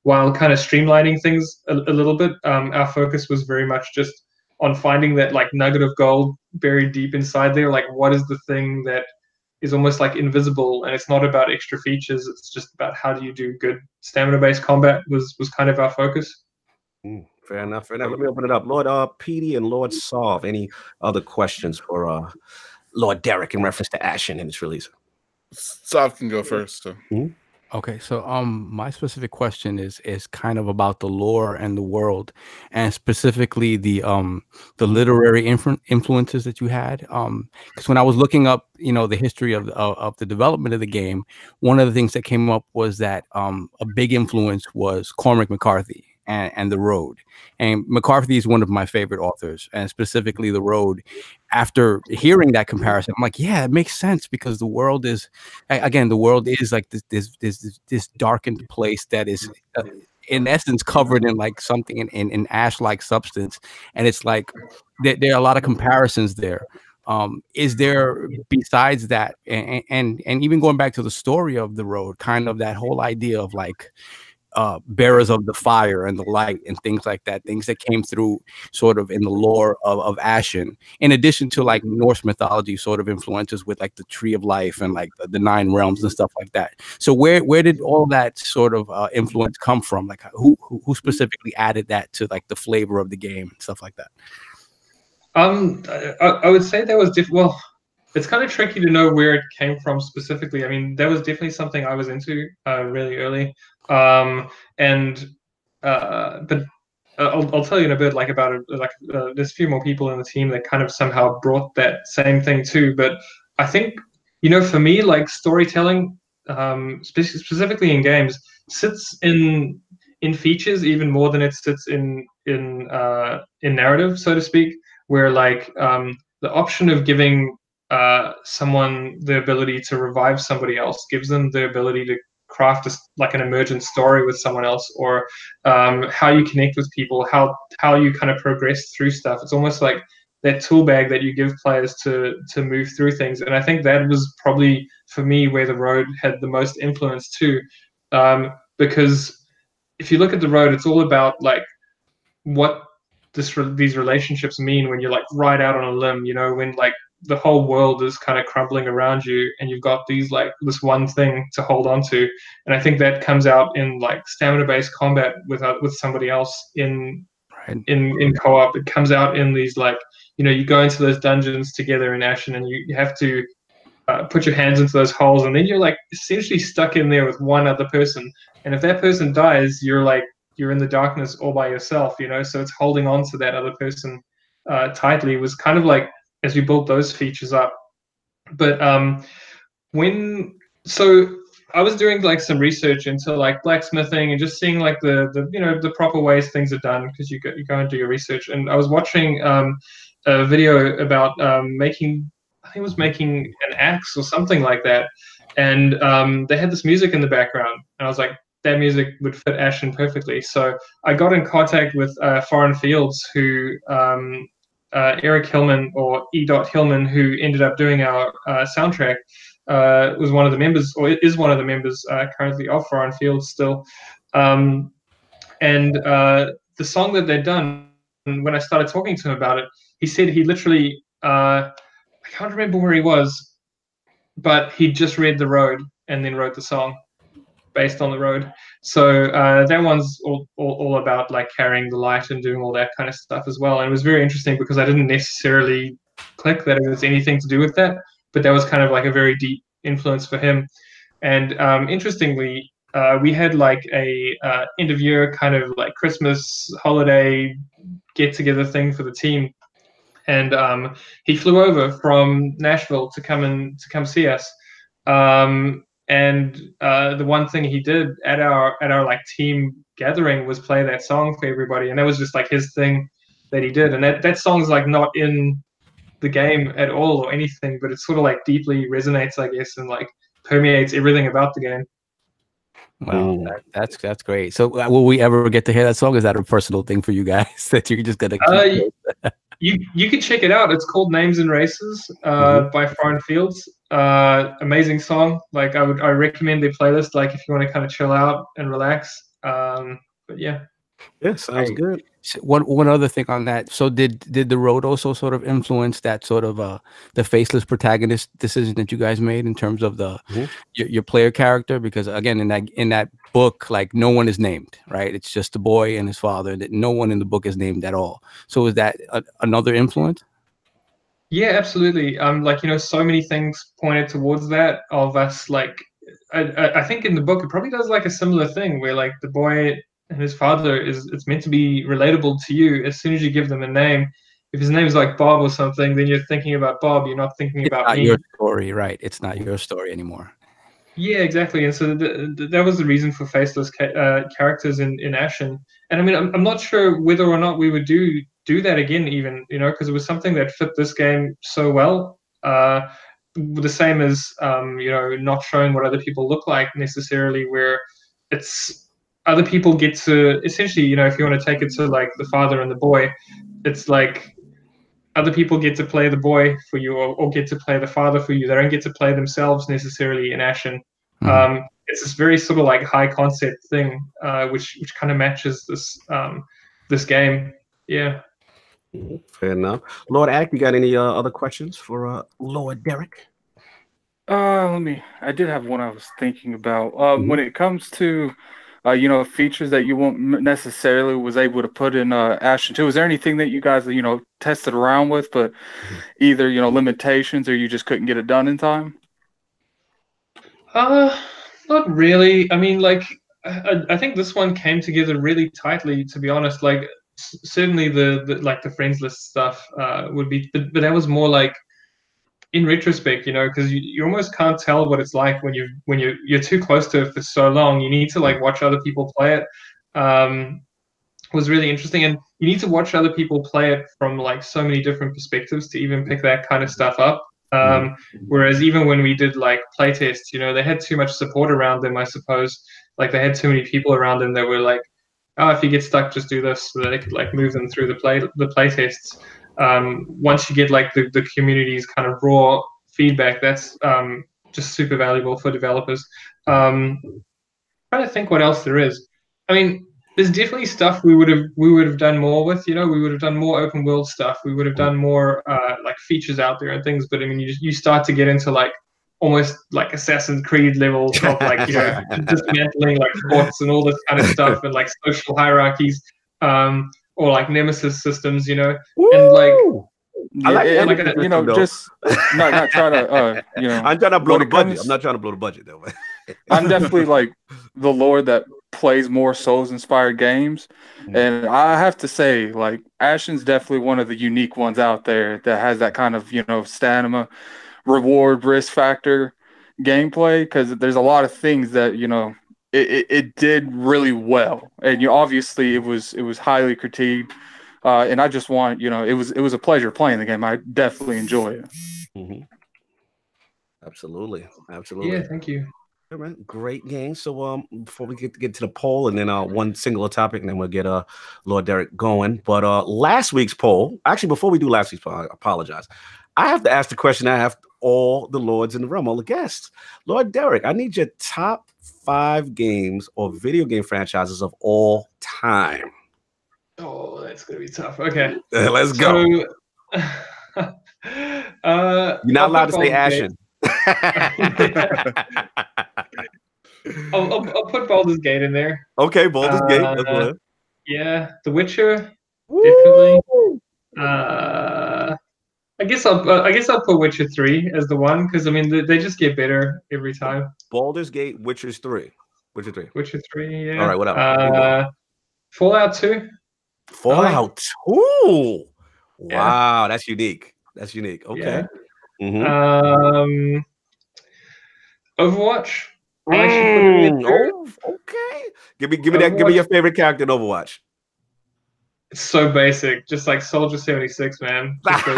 while kind of streamlining things a little bit. Our focus was very much just on finding that like nugget of gold buried deep inside there. Like, what is the thing that is almost like invisible, and it's not about extra features, it's just about how do you do good stamina-based combat was kind of our focus. Fair enough. Let me open it up. Lord PD and Lord Solve, any other questions for Lord Derek in reference to Ashen and its release? Solve can go first. So. Okay, so my specific question is kind of about the lore and the world, and specifically the literary influences that you had. Because when I was looking up, the history of the development of the game, one of the things that came up was that a big influence was Cormac McCarthy and The Road. And McCarthy is one of my favorite authors, and specifically The Road. After hearing that comparison, I'm like, yeah, it makes sense, because the world is, again, the world is like this darkened place that is in essence covered in like something in ash-like substance, and it's like there are a lot of comparisons there. Is there, besides that, and even going back to the story of The Road, kind of that whole idea of like bearers of the fire and the light and things like that, things that came through sort of in the lore of Ashen, in addition to like Norse mythology sort of influences with like the tree of life and like the 9 realms and stuff like that. So where did all that sort of influence come from? Like who specifically added that to like the flavor of the game and stuff like that? I would say that was well, it's kind of tricky to know where it came from specifically. I mean, that was definitely something I was into really early. But I'll tell you in a bit like about it. Like there's a few more people in the team that kind of somehow brought that same thing too. But I think, for me, like storytelling, specifically in games, sits in features even more than it sits in narrative, so to speak. Where like the option of giving someone the ability to revive somebody else gives them the ability to craft like an emergent story with someone else, or how you connect with people, how you kind of progress through stuff. It's almost like that tool bag that you give players to move through things. And I think that was probably for me where The Road had the most influence too, because if you look at The Road, it's all about like what these relationships mean when you're like right out on a limb, when like the whole world is kind of crumbling around you and you've got this one thing to hold on to. And I think that comes out in like stamina-based combat with somebody else in co-op. It comes out in these like, you go into those dungeons together in Ashen, and you have to put your hands into those holes, and then you're like essentially stuck in there with one other person. And if that person dies, you're in the darkness all by yourself, so it's holding on to that other person tightly. It was kind of like as we built those features up. But so I was doing like some research into like blacksmithing and just seeing like the proper ways things are done, because you go and do your research. And I was watching a video about making an axe or something like that. And they had this music in the background, and I was like, that music would fit Ashen perfectly. So I got in contact with Foreign Fields, who Eric Hillman, or E. Hillman, who ended up doing our soundtrack, was one of the members, or is one of the members currently of Foreign Fields still. And the song that they'd done, when I started talking to him about it, he said he literally, I can't remember where he was, but he just read The Road and then wrote the song based on The Road. So that one's all about like carrying the light and doing all that kind of stuff as well. And it was very interesting because I didn't necessarily click that it was anything to do with that, but that was kind of like a very deep influence for him. And interestingly, we had like a end of year kind of like Christmas holiday get together thing for the team. And he flew over from Nashville to come see us. And the one thing he did at our like team gathering was play that song for everybody, and that was just like his thing that he did. And that song's like not in the game at all or anything, but it sort of like deeply resonates, I guess, and like permeates everything about the game. Wow, that's great. So will we ever get to hear that song? Is that a personal thing for you guys that you're just gonna keep you can check it out. It's called Names and Races by Foreign Fields. Amazing song. Like I recommend their playlist, like if you want to kind of chill out and relax. But yeah. Yeah, sounds good. One other thing on that. So did The Road also sort of influence that sort of the faceless protagonist decision that you guys made in terms of the your player character? Because again, in that book, like no one is named, right? It's just the boy and his father. That no one in the book is named at all. So is that another influence? Yeah, absolutely. Like so many things pointed towards that, of us like I think in the book it probably does like a similar thing where like the boy and his father it's meant to be relatable to you as soon as you give them a name. If his name is like Bob or something, then you're thinking about Bob. You're not thinking about me. Your story, right? It's not your story anymore. Yeah, exactly. And so that was the reason for faceless characters in Ashen. And I mean, I'm not sure whether or not we would do that again, even, you know, because it was something that fit this game so well. The same as, you know, not showing what other people look like necessarily, where it's other people get to essentially, you know, if you want to take it to like the father and the boy, it's like other people get to play the boy for you or get to play the father for you. They don't get to play themselves necessarily in Ashen. Mm-hmm. It's this very sort of like high concept thing, which kind of matches this game. Yeah. Fair enough. Lord Ack, you got any other questions for Lord Derek? I did have one I was thinking about. When it comes to you know, features that you won't necessarily was able to put in Ashen 2. Was there anything that you guys, you know, tested around with, but either, you know, limitations or you just couldn't get it done in time? Not really. I mean, like, I think this one came together really tightly, to be honest. Like, certainly the like the friends list stuff would be, but that was more like in retrospect, you know, because you almost can't tell what it's like when you're too close to it for so long. You need to like watch other people play it. Was really interesting, and you need to watch other people play it from like so many different perspectives to even pick that kind of stuff up. Whereas even when we did like playtests, you know, they had too much support around them, I suppose. Like they had too many people around them that were like, oh, if you get stuck, just do this, so that they could like move them through the playtests. Once you get like the community's kind of raw feedback, that's just super valuable for developers. Trying to think what else there is. I mean, there's definitely stuff we would have done more with. You know, we would have done more open world stuff. We would have done more like features out there and things. But I mean, you start to get into like almost like Assassin's Creed levels of like, you know, dismantling like forts and all this kind of stuff, and like social hierarchies. Or like nemesis systems, you know. Woo! And like I like you know, just not trying to you know, I'm trying to blow the budget. I'm not trying to blow the budget though. I'm definitely like the Lord that plays more Souls inspired games, and I have to say, like, Ashen's definitely one of the unique ones out there that has that kind of, you know, stamina, reward, risk factor gameplay, because there's a lot of things that, you know, it did really well, and you obviously it was highly critiqued, and I just want, you know, it was a pleasure playing the game. I definitely enjoy it. Absolutely. Yeah, thank you. All right, great game. So before we get to the poll, and then one singular topic, and then we'll get Lord Derek going. But last week's poll, actually, before we do last week's poll, I apologize. I have to ask the question I have all the lords in the room, all the guests. Lord Derek, I need your top 5 games or video game franchises of all time. Oh, that's gonna be tough. Okay, let's go. You're not allowed to say Ashen. I'll put Baldur's Gate in there. Okay, Baldur's Gate. Yeah, The Witcher, definitely. I guess I'll put Witcher 3 as the one, because I mean they just get better every time. Baldur's Gate, Witcher 3. Witcher 3, yeah. All right, what else? Fallout 2. Fallout 2. Wow, that's unique. Okay. Yeah. Overwatch. Okay. Give me your favorite character in Overwatch. It's so basic, just like Soldier 76, man. So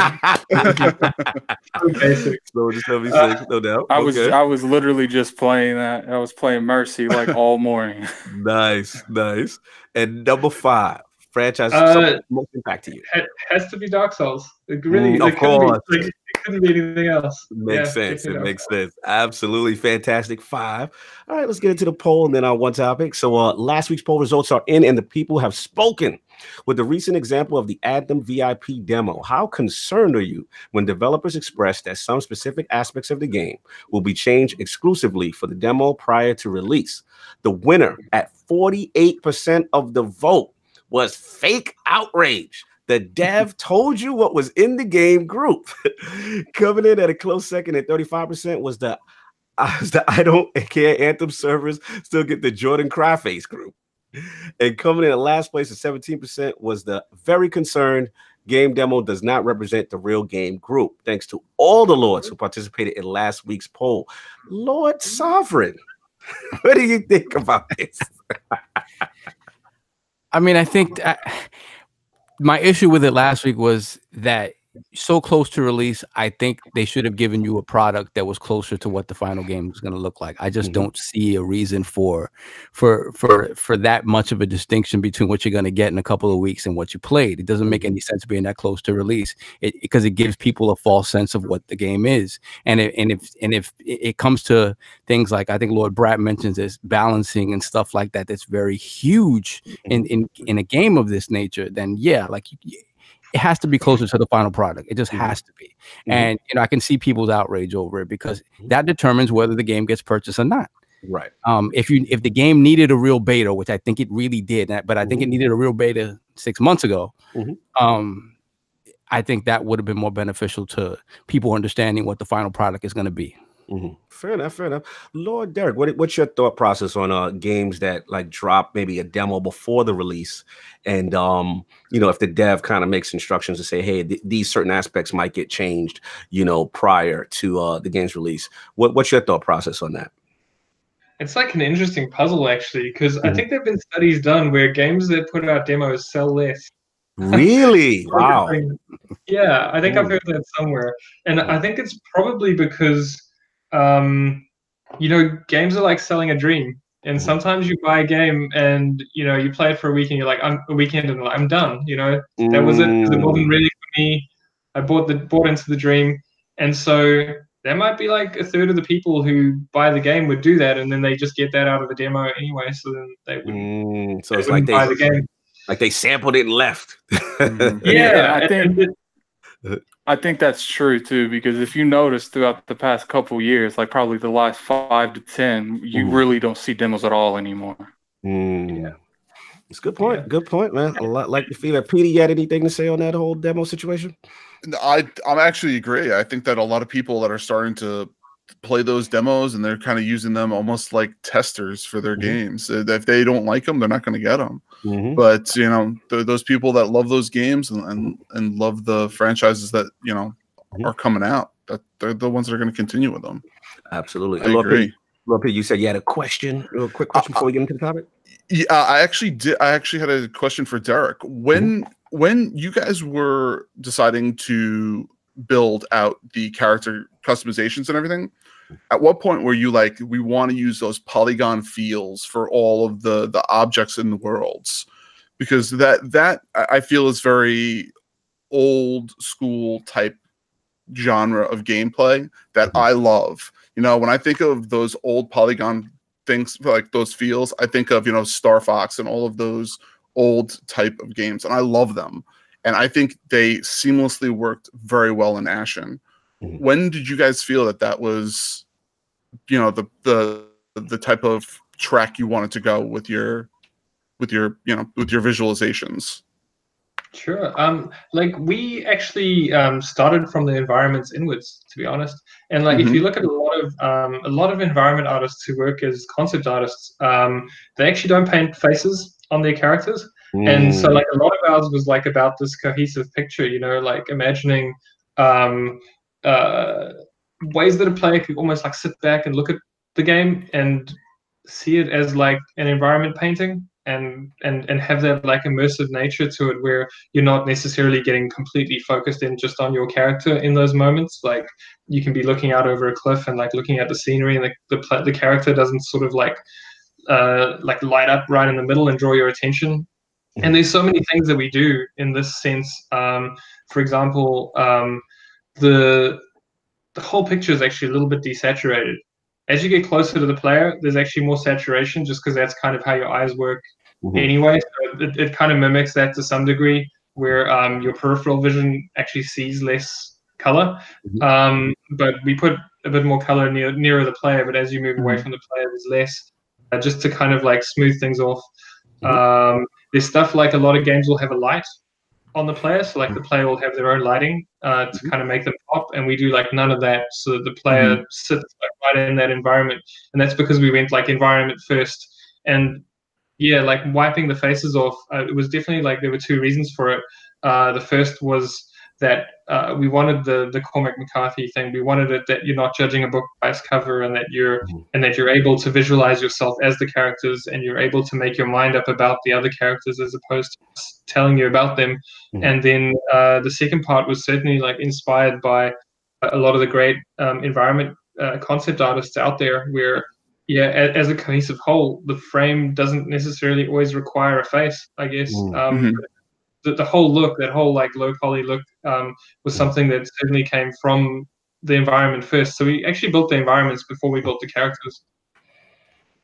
basic. Soldier 76, no doubt. I was literally just playing that. I was playing Mercy like all morning. Nice. And number 5, franchise most impact to you. Has to be Dark Souls. It really, of course. It couldn't be anything else. Makes sense. It makes sense. Absolutely fantastic. 5. All right, let's get into the poll and then on one topic. So last week's poll results are in, and the people have spoken. With the recent example of the Anthem VIP demo, how concerned are you when developers express that some specific aspects of the game will be changed exclusively for the demo prior to release? The winner at 48% of the vote was Fake Outrage. The dev told you what was in the game group. Coming in at a close second at 35% was the I can't Anthem servers still get the Jordan Cryface group. And coming in at last place at 17% was the very concerned game demo does not represent the real game group. Thanks to all the lords who participated in last week's poll. Lord Sovereign, what do you think about this? I mean, I think my issue with it last week was that so close to release, I think they should have given you a product that was closer to what the final game was going to look like. I just don't see a reason for that much of a distinction between what you're going to get in a couple of weeks and what you played. It doesn't make any sense being that close to release, because it gives people a false sense of what the game is. And if it comes to things like, I think Lord Brat mentions this, balancing and stuff like that, that's very huge in a game of this nature, then yeah, like it has to be closer to the final product. It just has to be. And I can see people's outrage over it, because that determines whether the game gets purchased or not. Right. If the game needed a real beta, which I think it really did, but I think it needed a real beta 6 months ago, I think that would have been more beneficial to people understanding what the final product is going to be. Fair enough. Lord Derek, what's your thought process on games that like drop maybe a demo before the release, and if the dev kind of makes instructions to say, hey, these certain aspects might get changed, prior to the game's release. What's your thought process on that? It's like an interesting puzzle, actually, because I think there have been studies done where games that put out demos sell less. Really? Wow. Yeah, I think I've heard that somewhere. And I think it's probably because games are like selling a dream, and sometimes you buy a game and you play it for a week and you're like, I'm a weekend and I'm done. That was it, 'cause it wasn't really for me. I bought into the dream, and so there might be like a third of the people who buy the game would do that, and then they just get that out of the demo anyway, so then they wouldn't. So it's like buy the game. Like they sampled it and left. Yeah, I think that's true too, because if you notice throughout the past couple years, like probably the last 5 to 10, you really don't see demos at all anymore. Yeah, it's a good point. Yeah. Good point, man. A lot like the feedback. Peter, you had anything to say on that whole demo situation? I'm actually agree. I think that a lot of people that are starting to play those demos, and they're kind of using them almost like testers for their games. If they don't like them, they're not going to get them. But those people that love those games and love the franchises that are coming out, that they're the ones that are going to continue with them. Absolutely. I agree. Peter, you said you had a question, a quick question before we get into the topic. Yeah, I actually did. I actually had a question for Derek. When you guys were deciding to build out the character customizations and everything, at what point were you like, we want to use those polygon feels for all of the objects in the worlds? Because that I feel is very old school type genre of gameplay that I love. When I think of those old polygon things, like those feels, I think of Star Fox and all of those old type of games, and I love them. And I think they seamlessly worked very well in Ashen. When did you guys feel that was, the type of track you wanted to go with your visualizations? Sure. Like we actually started from the environments inwards, to be honest. And like if you look at a lot of environment artists who work as concept artists, they actually don't paint faces on their characters. And so like a lot of ours was like about this cohesive picture, like imagining ways that a player could almost like sit back and look at the game and see it as like an environment painting, and have that like immersive nature to it, where you're not necessarily getting completely focused in just on your character in those moments. Like you can be looking out over a cliff and like looking at the scenery, and the character doesn't sort of like light up right in the middle and draw your attention. And there's so many things that we do in this sense. For example, the whole picture is actually a little bit desaturated. As you get closer to the player, there's actually more saturation, just because that's kind of how your eyes work anyway. So it kind of mimics that to some degree, where your peripheral vision actually sees less color. But we put a bit more color nearer the player, but as you move away from the player, there's less, just to kind of like smooth things off. There's stuff like a lot of games will have a light on the player. So like the player will have their own lighting to kind of make them pop, and we do like none of that. So that the player sits like right in that environment, and that's because we went like environment first. And yeah, like wiping the faces off, it was definitely like there were two reasons for it. The first was that we wanted the Cormac McCarthy thing. We wanted it that you're not judging a book by its cover, and that you're able to visualize yourself as the characters, and you're able to make your mind up about the other characters as opposed to telling you about them. And then the second part was certainly like inspired by a lot of the great environment concept artists out there, where as a cohesive whole, the frame doesn't necessarily always require a face, I guess. The whole look, that whole like low poly look, was something that certainly came from the environment first. So we actually built the environments before we built the characters.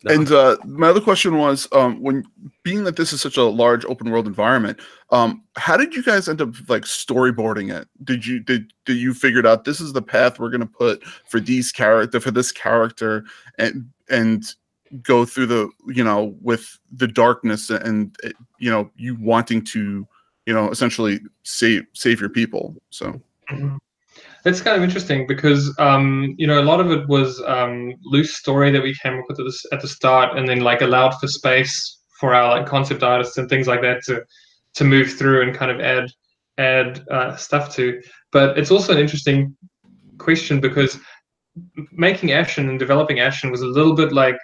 And my other question was, when being that this is such a large open world environment, how did you guys end up like storyboarding it? Did you figure out this is the path we're going to put for this character, and go through the, with the darkness and, you wanting to, essentially save your people. So that's kind of interesting because a lot of it was loose story that we came up with at the start, and then like allowed for space for our like concept artists and things like that to move through and kind of add stuff to. But it's also an interesting question because making Ashen and developing Ashen was a little bit like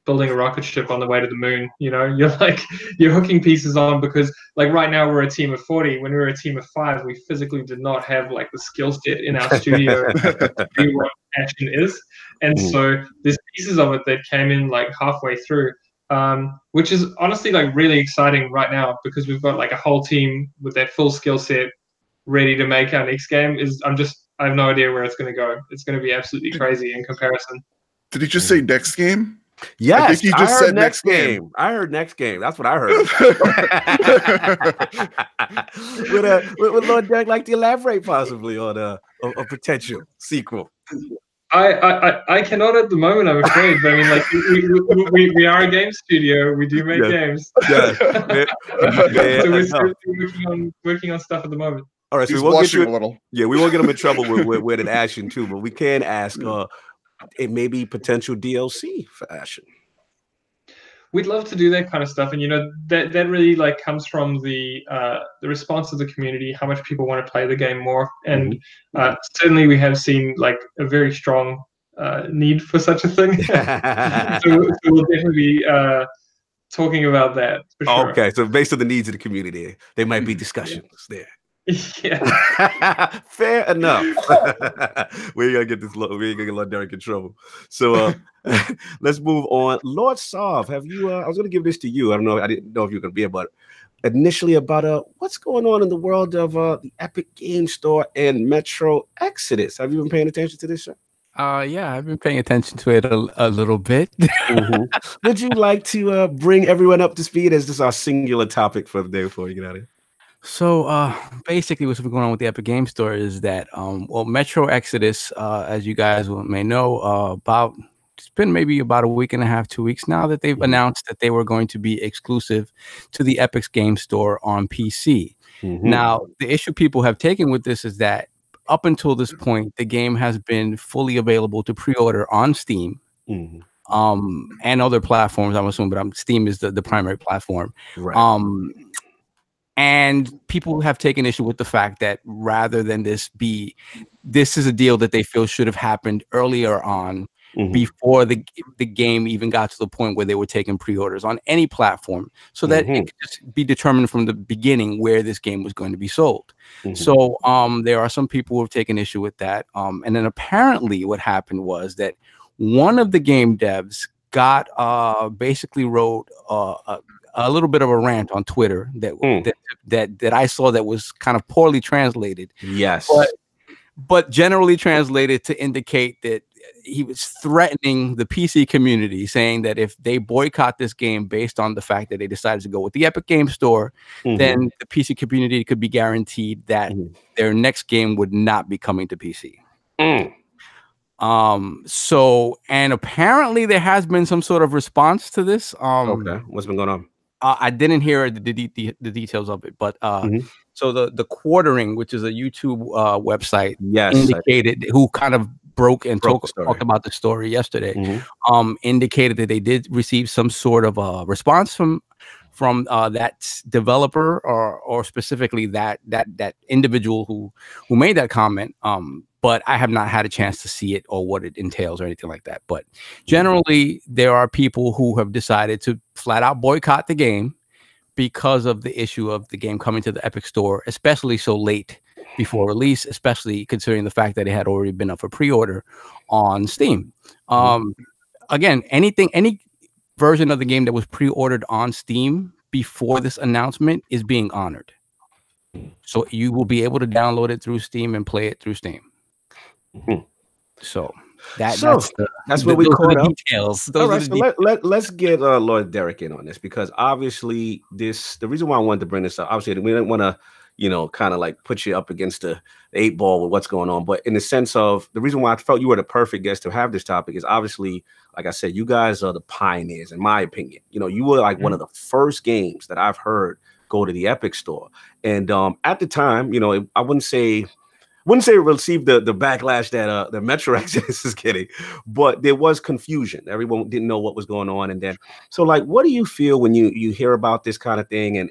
building a rocket ship on the way to the moon. You're hooking pieces on, because like right now we're a team of 40. When we were a team of 5, we physically did not have like the skill set in our studio to do what Ashen is. And so there's pieces of it that came in like halfway through, which is honestly like really exciting right now, because we've got like a whole team with that full skill set ready to make our next game. I have no idea where it's going to go. It's going to be absolutely crazy in comparison. Did he just say next game? Yes, I think you just said next game. I heard next game. That's what I heard. Would Lord Derek like to elaborate possibly on a potential sequel? I cannot at the moment, I'm afraid. But I mean, like we are a game studio. We do make games. Yes. So we're still working on stuff at the moment. All right, so we won't get a little. Yeah, we won't get him in trouble with an Ashen too, but we can ask it may be potential DLC for Ashen. We'd love to do that kind of stuff, and that really like comes from the response of the community, how much people want to play the game more, and certainly we have seen like a very strong need for such a thing. so we'll definitely be talking about that for sure. Okay, so based on the needs of the community, there might be discussions there. Yeah, fair enough. We ain't gonna get this. We ain't gonna get Derek in trouble. So let's move on. Lord Sov, have you? I was gonna give this to you. I don't know. I didn't know if you were gonna be about initially about what's going on in the world of the Epic Game Store and Metro Exodus. Have you been paying attention to this, sir? Yeah, I've been paying attention to it a little bit. Would you like to bring everyone up to speed as this is our singular topic for the day before you get out of here? So basically what's been going on with the Epic Game Store is that Metro Exodus, as you guys may know, it's been maybe about a week and a half, 2 weeks now that they've announced that they were going to be exclusive to the Epic Game Store on PC. Now, the issue people have taken with this is that up until this point, the game has been fully available to pre-order on Steam. And other platforms, I'm assuming, but Steam is the primary platform. Right. And people have taken issue with the fact that rather than this is a deal that they feel should have happened earlier on, before the game even got to the point where they were taking pre-orders on any platform, so that it could just be determined from the beginning where this game was going to be sold. So there are some people who have taken issue with that. And then apparently what happened was that one of the game devs basically wrote a little bit of a rant on Twitter that I saw that was kind of poorly translated. Yes. But generally translated to indicate that he was threatening the PC community, saying that if they boycott this game based on the fact that they decided to go with the Epic Game Store, then the PC community could be guaranteed that their next game would not be coming to PC. So, and apparently there has been some sort of response to this. Okay, what's been going on? I didn't hear the details of it, but so the quartering, which is a YouTube website, indicated who kind of broke talked about the story yesterday. Indicated that they did receive some sort of a response from that developer or specifically that individual who made that comment. But I have not had a chance to see it or what it entails or anything like that. But generally, there are people who have decided to flat out boycott the game because of the issue of the game coming to the Epic Store, especially so late before release, especially considering the fact that it had already been up for pre-order on Steam. Again, any version of the game that was pre-ordered on Steam before this announcement is being honored. So you will be able to download it through Steam and play it through Steam. So that's what we call the details. All right, so let's get Lord Derek in on this, because obviously the reason why I wanted to bring this up, obviously we didn't want to kind of like put you up against the 8 ball with what's going on, but in the sense of the reason why I felt you were the perfect guest to have this topic is obviously, like I said, you guys are the pioneers, in my opinion. You were like one of the first games that I've heard go to the Epic Store, and at the time, I wouldn't say it received the backlash that the Metro Exodus is getting, but there was confusion. Everyone didn't know what was going on. And then, so like, what do you feel when you hear about this kind of thing? And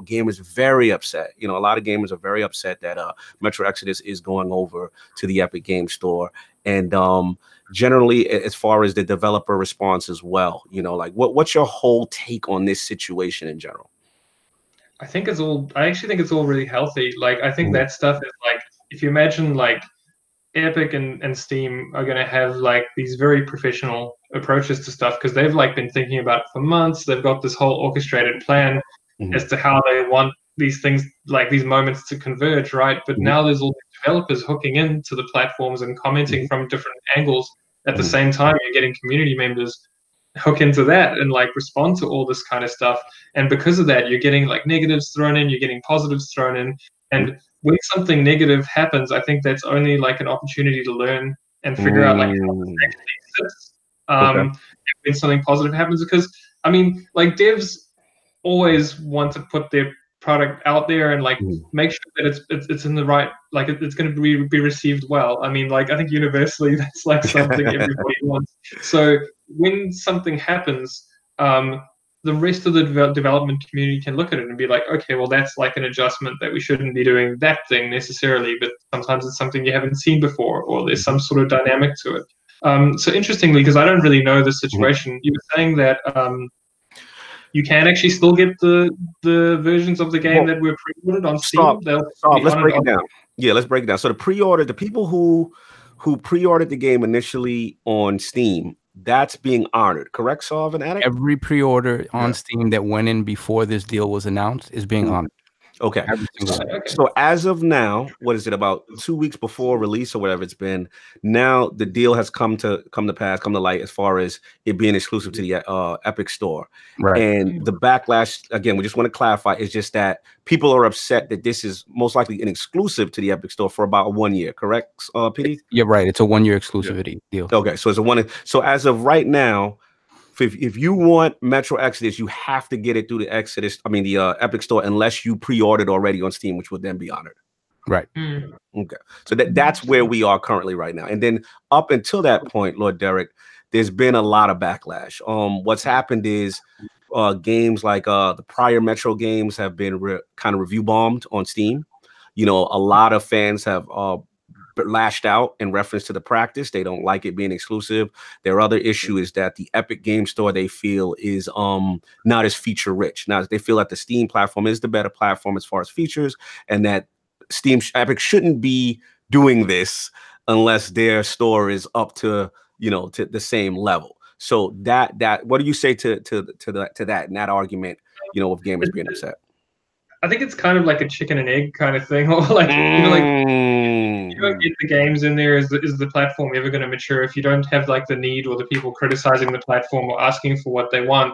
gamers very upset. A lot of gamers are very upset that Metro Exodus is going over to the Epic Game Store. And generally, as far as the developer response as well, like what's your whole take on this situation in general? I actually think it's all really healthy. Like, I think that stuff is like, if you imagine like Epic and Steam are going to have like these very professional approaches to stuff, because they've like been thinking about it for months. They've got this whole orchestrated plan as to how they want these things, like these moments, to converge, right? But now there's all the developers hooking into the platforms and commenting from different angles. At the same time, you're getting community members hook into that and like respond to all this kind of stuff. And because of that, you're getting like negatives thrown in, you're getting positives thrown in. And when something negative happens, I think that's only like an opportunity to learn and figure out like how this actually exists. When something positive happens, because I mean, like devs always want to put their product out there and like make sure that it's in the right, like it's going to be received well. I mean, like I think universally that's like something everybody wants. So when something happens, the rest of the development community can look at it and be like, okay, well, that's like an adjustment that we shouldn't be doing that thing necessarily, but sometimes it's something you haven't seen before, or there's some sort of dynamic to it. So interestingly, because I don't really know the situation, you were saying that you can actually still get the versions of the game that were pre-ordered on Steam. Let's break it down. Yeah, let's break it down. So the people who pre-ordered the game initially on Steam, that's being honored, correct, Solve and Addict? Every pre-order on Steam that went in before this deal was announced is being honored. Okay. So as of now, what is it, about 2 weeks before release or whatever it's been, now the deal has come to light as far as it being exclusive to the Epic Store. Right. And the backlash, again, we just want to clarify, is just that people are upset that this is most likely an exclusive to the Epic Store for about 1 year, correct, PD? You're right. It's a 1 year exclusivity deal. Okay, so it's a 1 year. So as of right now, if you want Metro Exodus, you have to get it through the Epic Store, unless you pre-ordered already on Steam, which would then be honored. Right. Okay. So that's where we are currently right now. And then up until that point, Lord Derek, there's been a lot of backlash. What's happened is games like the prior Metro games have been kind of review bombed on Steam. A lot of fans have lashed out in reference to the practice. They don't like it being exclusive. Their other issue is that the Epic Game Store, they feel, is not as feature rich. Now, they feel that the Steam platform is the better platform as far as features, and that Epic shouldn't be doing this unless their store is up to to the same level. So that what do you say to that and that argument, of gamers being upset? I think it's kind of like a chicken and egg kind of thing, or like you don't get the games in there. Is the platform ever going to mature if you don't have like the need or the people criticizing the platform or asking for what they want?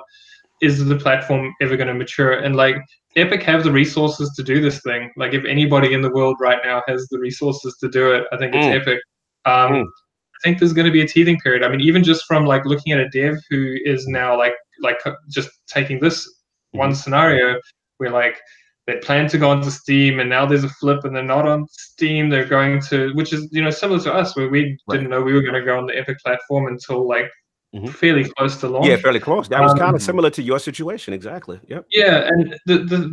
Is the platform ever going to mature? And like Epic have the resources to do this thing. Like if anybody in the world right now has the resources to do it, I think it's Epic. I think there's going to be a teething period. I mean, even just from like looking at a dev who is now like just taking this one scenario where like they plan to go onto Steam and now there's a flip and they're not on Steam. They're going to, which is, you know, similar to us where we didn't know we were going to go on the Epic platform until like fairly close to launch. Yeah, fairly close. That was kind of similar to your situation. Exactly. Yep. Yeah. And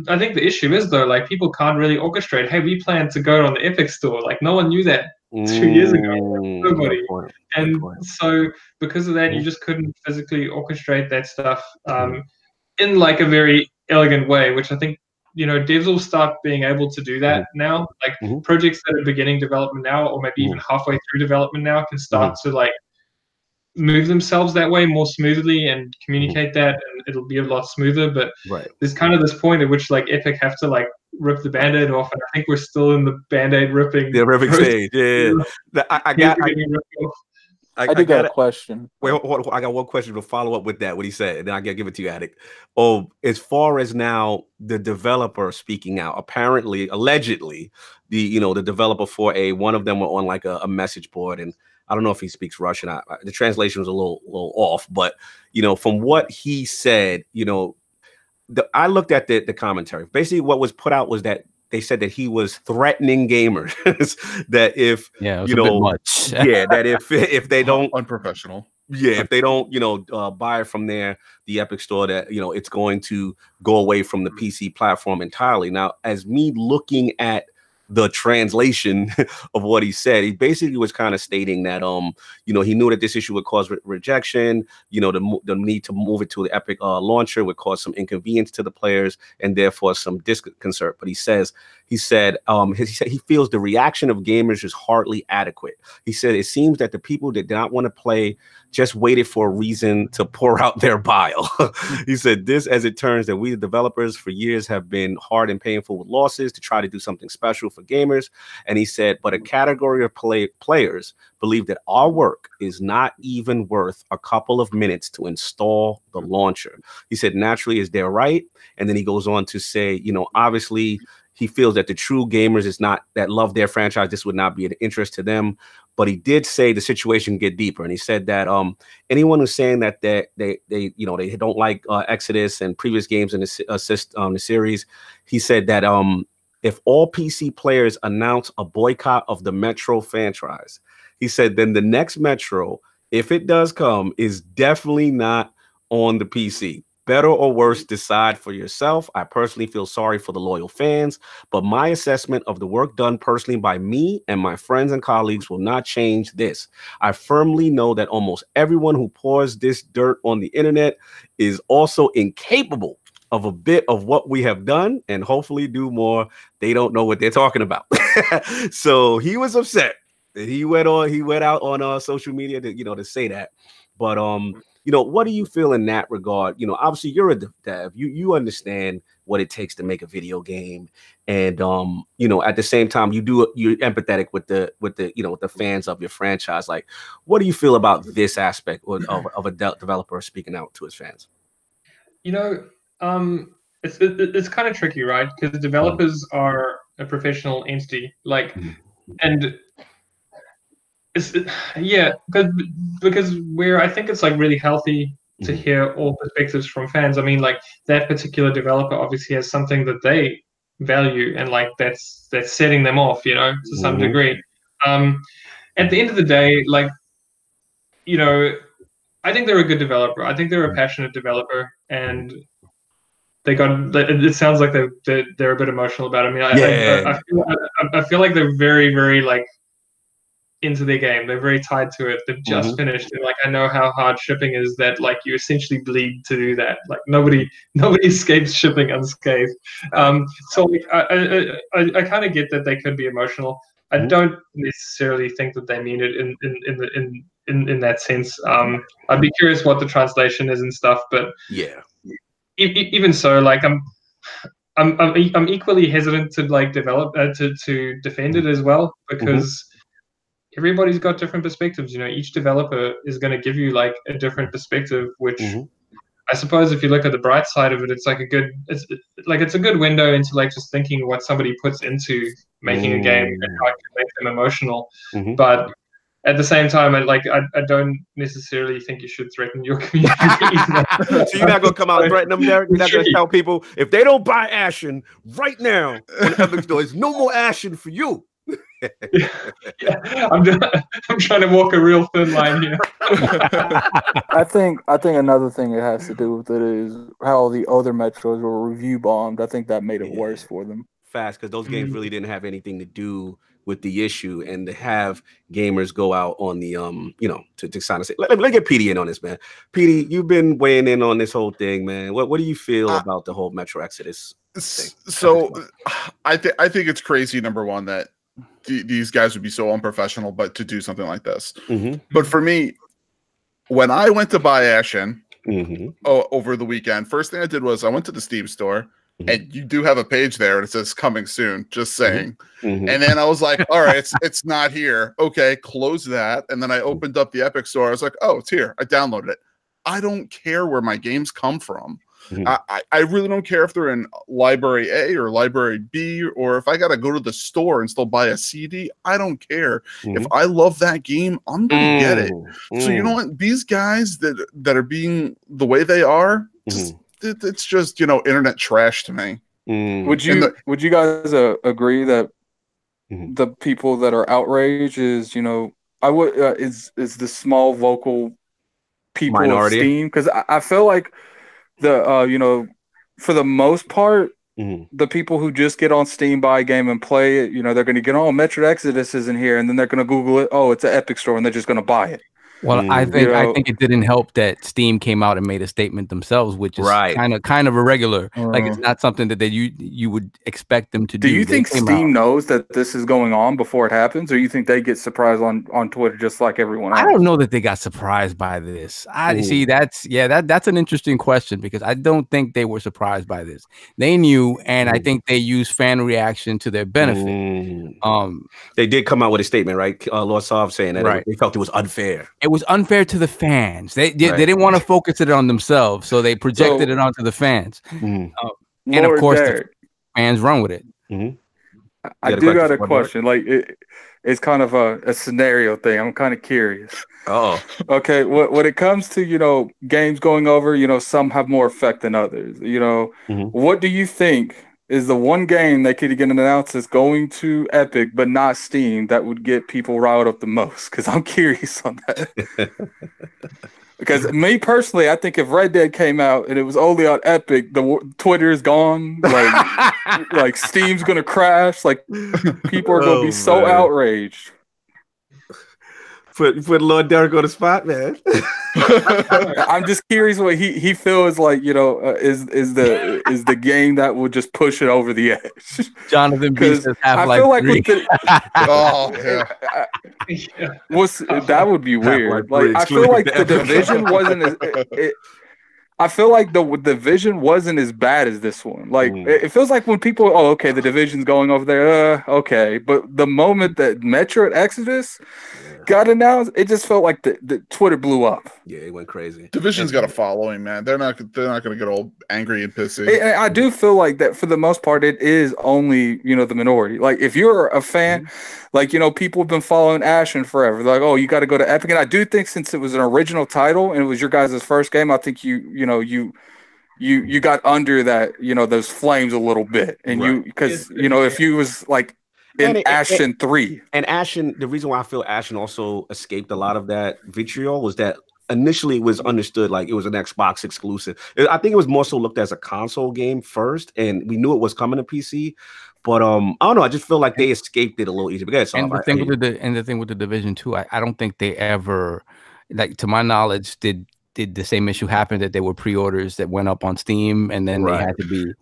I think the issue is though, like people can't really orchestrate, hey, we plan to go on the Epic store. Like no one knew that 2 years ago. Nobody. And so because of that, you just couldn't physically orchestrate that stuff in like a very elegant way, which I think, you know, devs will start being able to do that now. Like projects that are beginning development now, or maybe even halfway through development now, can start to like move themselves that way more smoothly and communicate that, and it'll be a lot smoother. But there's kind of this point at which like Epic have to like rip the Band-Aid off, and I think we're still in the Band-Aid ripping stage. Yeah. I got a question. Wait, I got one question to follow up with that, what he said, and then I gotta give it to you, Attic. As far as now the developer speaking out, apparently, allegedly, the developer for one of them were on like a message board, and I don't know if he speaks Russian. The translation was a little off, but from what he said, I looked at the commentary. Basically, what was put out was that they said that he was threatening gamers that if that if they don't unprofessional. Yeah, if they don't buy it from the Epic store, that it's going to go away from the PC platform entirely. Now, as me looking at the translation of what he said, he basically was kind of stating that he knew that this issue would cause rejection, the need to move it to the Epic launcher would cause some inconvenience to the players and therefore some disconcert. But he said he feels the reaction of gamers is hardly adequate. He said it seems that the people that did not want to play just waited for a reason to pour out their bile. He said this, as it turns, that we the developers for years have been hard and painful with losses to try to do something special for gamers. And he said, but a category of players believe that our work is not even worth a couple of minutes to install the launcher. He said, naturally, is their right. And then he goes on to say, obviously, he feels that the true gamers is not that love their franchise. This would not be an interest to them. But he did say the situation get deeper, and he said that anyone who's saying that they don't like Exodus and previous games in the series, he said that if all PC players announce a boycott of the Metro franchise, he said then the next Metro, if it does come, is definitely not on the PC. Better or worse, decide for yourself. I personally feel sorry for the loyal fans, but my assessment of the work done personally by me and my friends and colleagues will not change this. I firmly know that almost everyone who pours this dirt on the internet is also incapable of a bit of what we have done and hopefully do more. They don't know what they're talking about. So he was upset that he went out on social media to say that. But what do you feel in that regard? Obviously you're a dev. You understand what it takes to make a video game, and at the same time you're empathetic with the fans of your franchise. Like, what do you feel about this aspect of a developer speaking out to his fans? It's kind of tricky, right? Because developers are a professional entity, and because where I think it's like really healthy to hear all perspectives from fans. I mean, like that particular developer obviously has something that they value, and like that's setting them off, to some degree. At the end of the day, I think they're a good developer. I think they're a passionate developer, and it sounds like they're a bit emotional about it. I mean, I feel like they're very, very into their game. They're very tied to it. They've just finished it. I know how hard shipping is, that you essentially bleed to do that. Nobody escapes shipping unscathed. So I kind of get that they could be emotional. I don't necessarily think that they mean it in that sense. I'd be curious what the translation is and stuff, but even so, I'm equally hesitant to develop to defend it as well, because everybody's got different perspectives. Each developer is going to give you a different perspective, which I suppose if you look at the bright side of it, it's a good window into just thinking what somebody puts into making a game and how it can make them emotional. But at the same time, I don't necessarily think you should threaten your community either. So you're not going to come out and threaten them, Derek? You're not going to tell people, if they don't buy Ashen right now on the Epic Store, there's no more Ashen for you. Yeah. I'm trying to walk a real thin line here. I think another thing it has to do with it is how the other Metros were review bombed. I think that made it worse for them. Fast, because those games really didn't have anything to do with the issue, and to have gamers go out on the to sign and say, let get PD in on this, man. PD, you've been weighing in on this whole thing, man. What do you feel about the whole Metro Exodus thing? So I think it's crazy, number one, that these guys would be so unprofessional, but to do something like this. But for me, when I went to buy Ashen over the weekend, first thing I did was I went to the Steam store. And you do have a page there and it says coming soon, just saying. And then I was like, all right, it's not here. Okay, close that. And then I opened up the Epic Store. I was like, oh, it's here. I downloaded it. I don't care where my games come from. I really don't care if they're in library A or library B, or if I got to go to the store and still buy a CD. I don't care. If I love that game, I'm going to get it. So you know what? These guys that are being the way they are, it's just, internet trash to me. Would you guys agree that the people that are outraged is, I would is the small vocal people minority of Steam? Because I feel like the for the most part, the people who just get on Steam, buy a game and play it, they're going to get, Metro Exodus isn't here, and then they're going to Google it. Oh, it's an Epic Store, and they're just going to buy it. Well, I think it didn't help that Steam came out and made a statement themselves, which is kind of irregular. Like, it's not something that you would expect them to do. Do you think Steam knows that this is going on before it happens, or you think they get surprised on Twitter just like everyone else? I don't know that they got surprised by this. See, that's an interesting question, because I don't think they were surprised by this. They knew, and I think they used fan reaction to their benefit. They did come out with a statement, right? Lord Sov saying that they felt it was unfair. It was unfair to the fans. They didn't want to focus it on themselves, so they projected it onto the fans. And of course, the fans run with it. I do got a question. Like, it's kind of a scenario thing. I'm kind of curious. Okay. When it comes to games going over, some have more effect than others. What do you think is the one game that could get announced as going to Epic but not Steam that would get people riled up the most? Because I'm curious on that. Because me personally, I think if Red Dead came out and it was only on Epic, the Twitter is gone. Like Steam's gonna crash. Like, people are gonna be so outraged. Put Lord Derek on the spot, man. I'm just curious what he feels like. Is the game that will just push it over the edge. Jonathan B says I feel like that would be weird. Like, I feel like the Division wasn't I feel like the Division wasn't as bad as this one. Like, it feels like when people, okay, the Division's going over there, okay. But the moment that Metro Exodus got announced, it just felt like the Twitter blew up. Yeah, it went crazy. Division's got a following, man. They're not going to get all angry and pissy. I do feel like that for the most part, it is only the minority. Like, if you're a fan, like people have been following Ashen forever. They're like, oh, you got to go to Epic, and I do think since it was an original title and it was your guys' first game, I think you got under that those flames a little bit, and because if you was like. Ashen 3. And Ashen, the reason why I feel Ashen also escaped a lot of that vitriol was that initially it was understood like it was an Xbox exclusive. I think it was more so looked as a console game first, and we knew it was coming to PC. But I don't know. I just feel like they escaped it a little easier. And the thing with the Division 2, I don't think they ever, like, to my knowledge, did the same issue happen, that there were pre-orders that went up on Steam and then they had to be.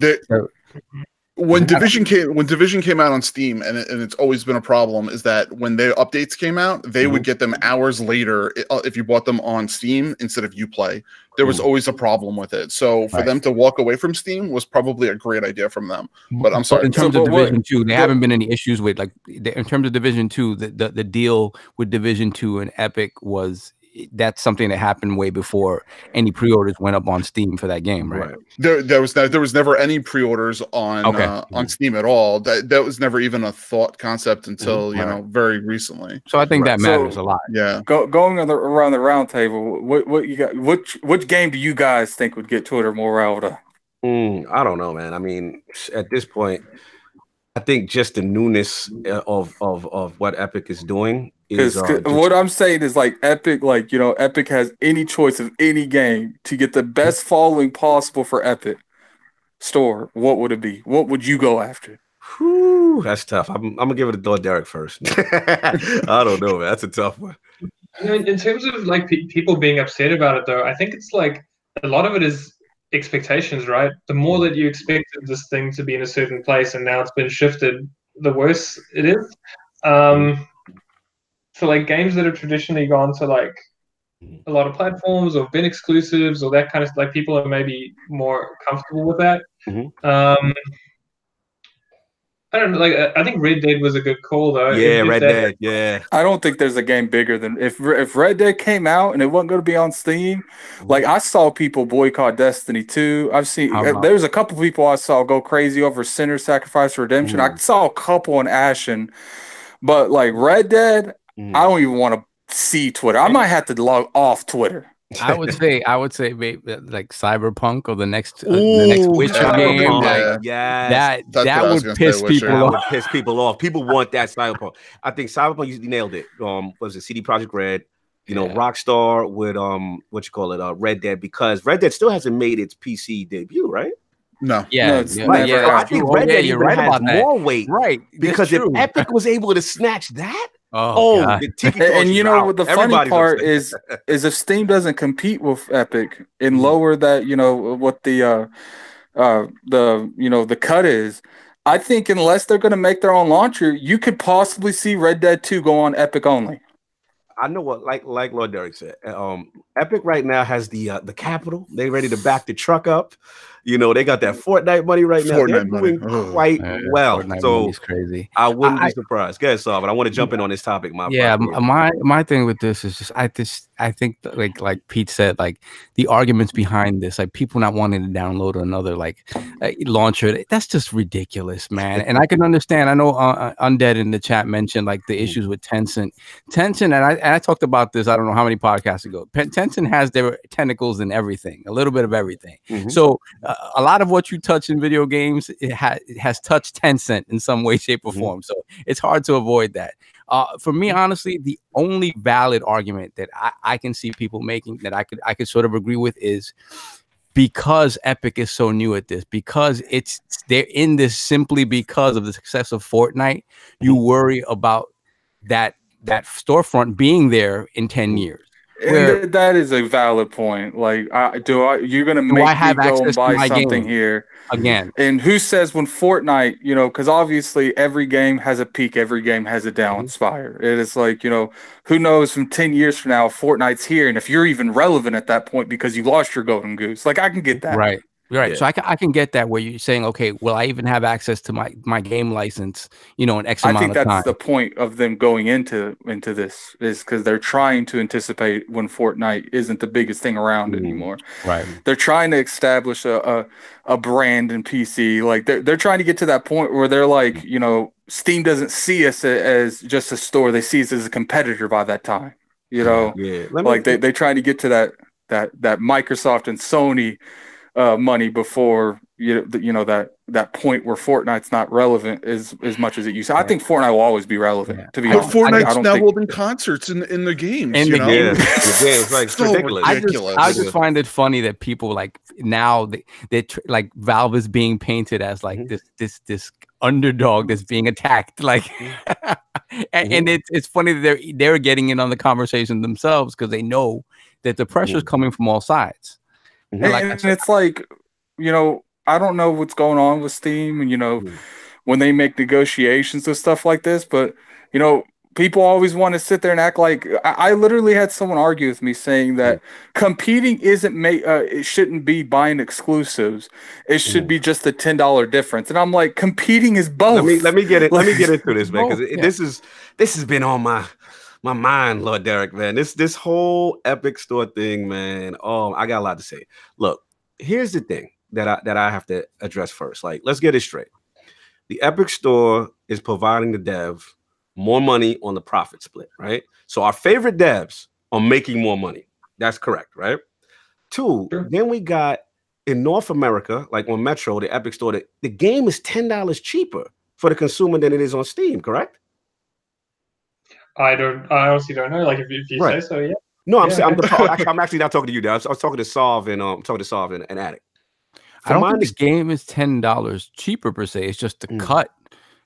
When Division came out on Steam, and it's always been a problem, is that when their updates came out, they would get them hours later if you bought them on Steam instead of Uplay. There was always a problem with it. So for them to walk away from Steam was probably a great idea from them. But I'm sorry. In terms of Division 2, there haven't been any issues with, like, in terms of Division 2, the deal with Division 2 and Epic was that's something that happened way before any pre-orders went up on Steam for that game, right? There was never any pre-orders on Steam at all. That was never even a thought concept until very recently. So I think that matters a lot. Yeah. Going around the round table, what you got? Which game do you guys think would get Twitter more riled up? I don't know, man. I mean, at this point, I think just the newness of what Epic is doing. Because what I'm saying is like Epic, like, you know, Epic has any choice of any game to get the best following possible for Epic store. What would it be? What would you go after? Whew, that's tough. I'm gonna give it to Derek first. I don't know, man. That's a tough one. In terms of like people being upset about it, though, I think it's like a lot of it is expectations, right? The more that you expected this thing to be in a certain place and now it's been shifted, the worse it is. So like games that have traditionally gone to like a lot of platforms or been exclusives or that kind of like people are maybe more comfortable with that. I don't know. Like I think Red Dead was a good call though. Yeah, Red Dead. Yeah. I don't think there's a game bigger than if Red Dead came out and it wasn't going to be on Steam. Like I saw people boycott Destiny 2. I've seen there's a couple people I saw go crazy over Sinner Sacrifice Redemption. I saw a couple on Ashen, but like Red Dead, I don't even want to see Twitter. I might have to log off Twitter. I would say maybe like Cyberpunk or the next Witcher game. Like, that would piss people off. That would piss people off. People want that Cyberpunk. I think Cyberpunk, you nailed it. Was it CD Projekt Red? You know, Rockstar with Red Dead, because Red Dead still hasn't made its PC debut, right? No. I think Red Dead even right has about that. more weight, right? Because if Epic was able to snatch that. And you know what the funny part is if Steam doesn't compete with Epic and lower that, you know, what the cut is, I think unless they're going to make their own launcher, you could possibly see Red Dead 2 go on Epic only. I know what, like Lord Derek said, Epic right now has the capital. They ready to back the truck up. You know, they got that Fortnite money right now. They're doing quite well. Fortnite so money's crazy. I wouldn't be surprised. Go ahead, Saul, but I want to jump in on this topic. My thing with this is just I think like Pete said, like the arguments behind this, like people not wanting to download another launcher, that's just ridiculous, man. And I can understand. I know Undead in the chat mentioned like the issues with Tencent, and I talked about this. I don't know how many podcasts ago. Tencent has their tentacles in everything, a little bit of everything. So a lot of what you touch in video games, it has touched Tencent in some way, shape, or form. So it's hard to avoid that. For me, honestly, the only valid argument that I can see people making that I could sort of agree with is because Epic is so new at this, because they're in this simply because of the success of Fortnite. You worry about that storefront being there in 10 years. And that is a valid point. Like, you're gonna make me go and buy something here again? And who says when Fortnite, you know, because obviously every game has a peak, every game has a down spire. It is like, you know, who knows from 10 years from now, Fortnite's here, and if you're even relevant at that point because you lost your golden goose, like I can get that. Right. Yeah. So I can get that where you're saying, okay, will I even have access to my game license, you know, in X amount of time? I think that's the point of them going into this, is because they're trying to anticipate when Fortnite isn't the biggest thing around anymore. Right. They're trying to establish a brand in PC. Like they're trying to get to that point where they're like, you know, Steam doesn't see us as just a store. They see us as a competitor by that time. You know, like they trying to get to that Microsoft and Sony money before that point where Fortnite's not relevant as much as it used to. I think Fortnite will always be relevant. To be honest, Fortnite's now holding concerts in the games. In the game, it's like so ridiculous. I just find it funny that people like now they like Valve is being painted as like this underdog that's being attacked. Like, and it's funny that they're getting in on the conversation themselves because they know that the pressure is coming from all sides. And it's like, you know, I don't know what's going on with Steam and, you know, when they make negotiations and stuff like this, but, you know, people always want to sit there and act like I literally had someone argue with me saying that competing isn't it shouldn't be buying exclusives. It should be just the $10 difference. And I'm like, competing is both. Let me get into this, man, because this has been on my mind, Lord Derek, man. This whole Epic Store thing, man. Oh, I got a lot to say. Look, here's the thing that I have to address first. Like, let's get it straight. The Epic Store is providing the dev more money on the profit split, right? So our favorite devs are making more money. That's correct, right? Two, then we got in North America, like on Metro, the Epic Store, the game is $10 cheaper for the consumer than it is on Steam, correct? I honestly don't know. Like if you say so, yeah. No, I'm saying I'm actually not talking to you, Dad. I was talking to Solve and Addict. I don't think the game is $10 cheaper per se. It's just the cut.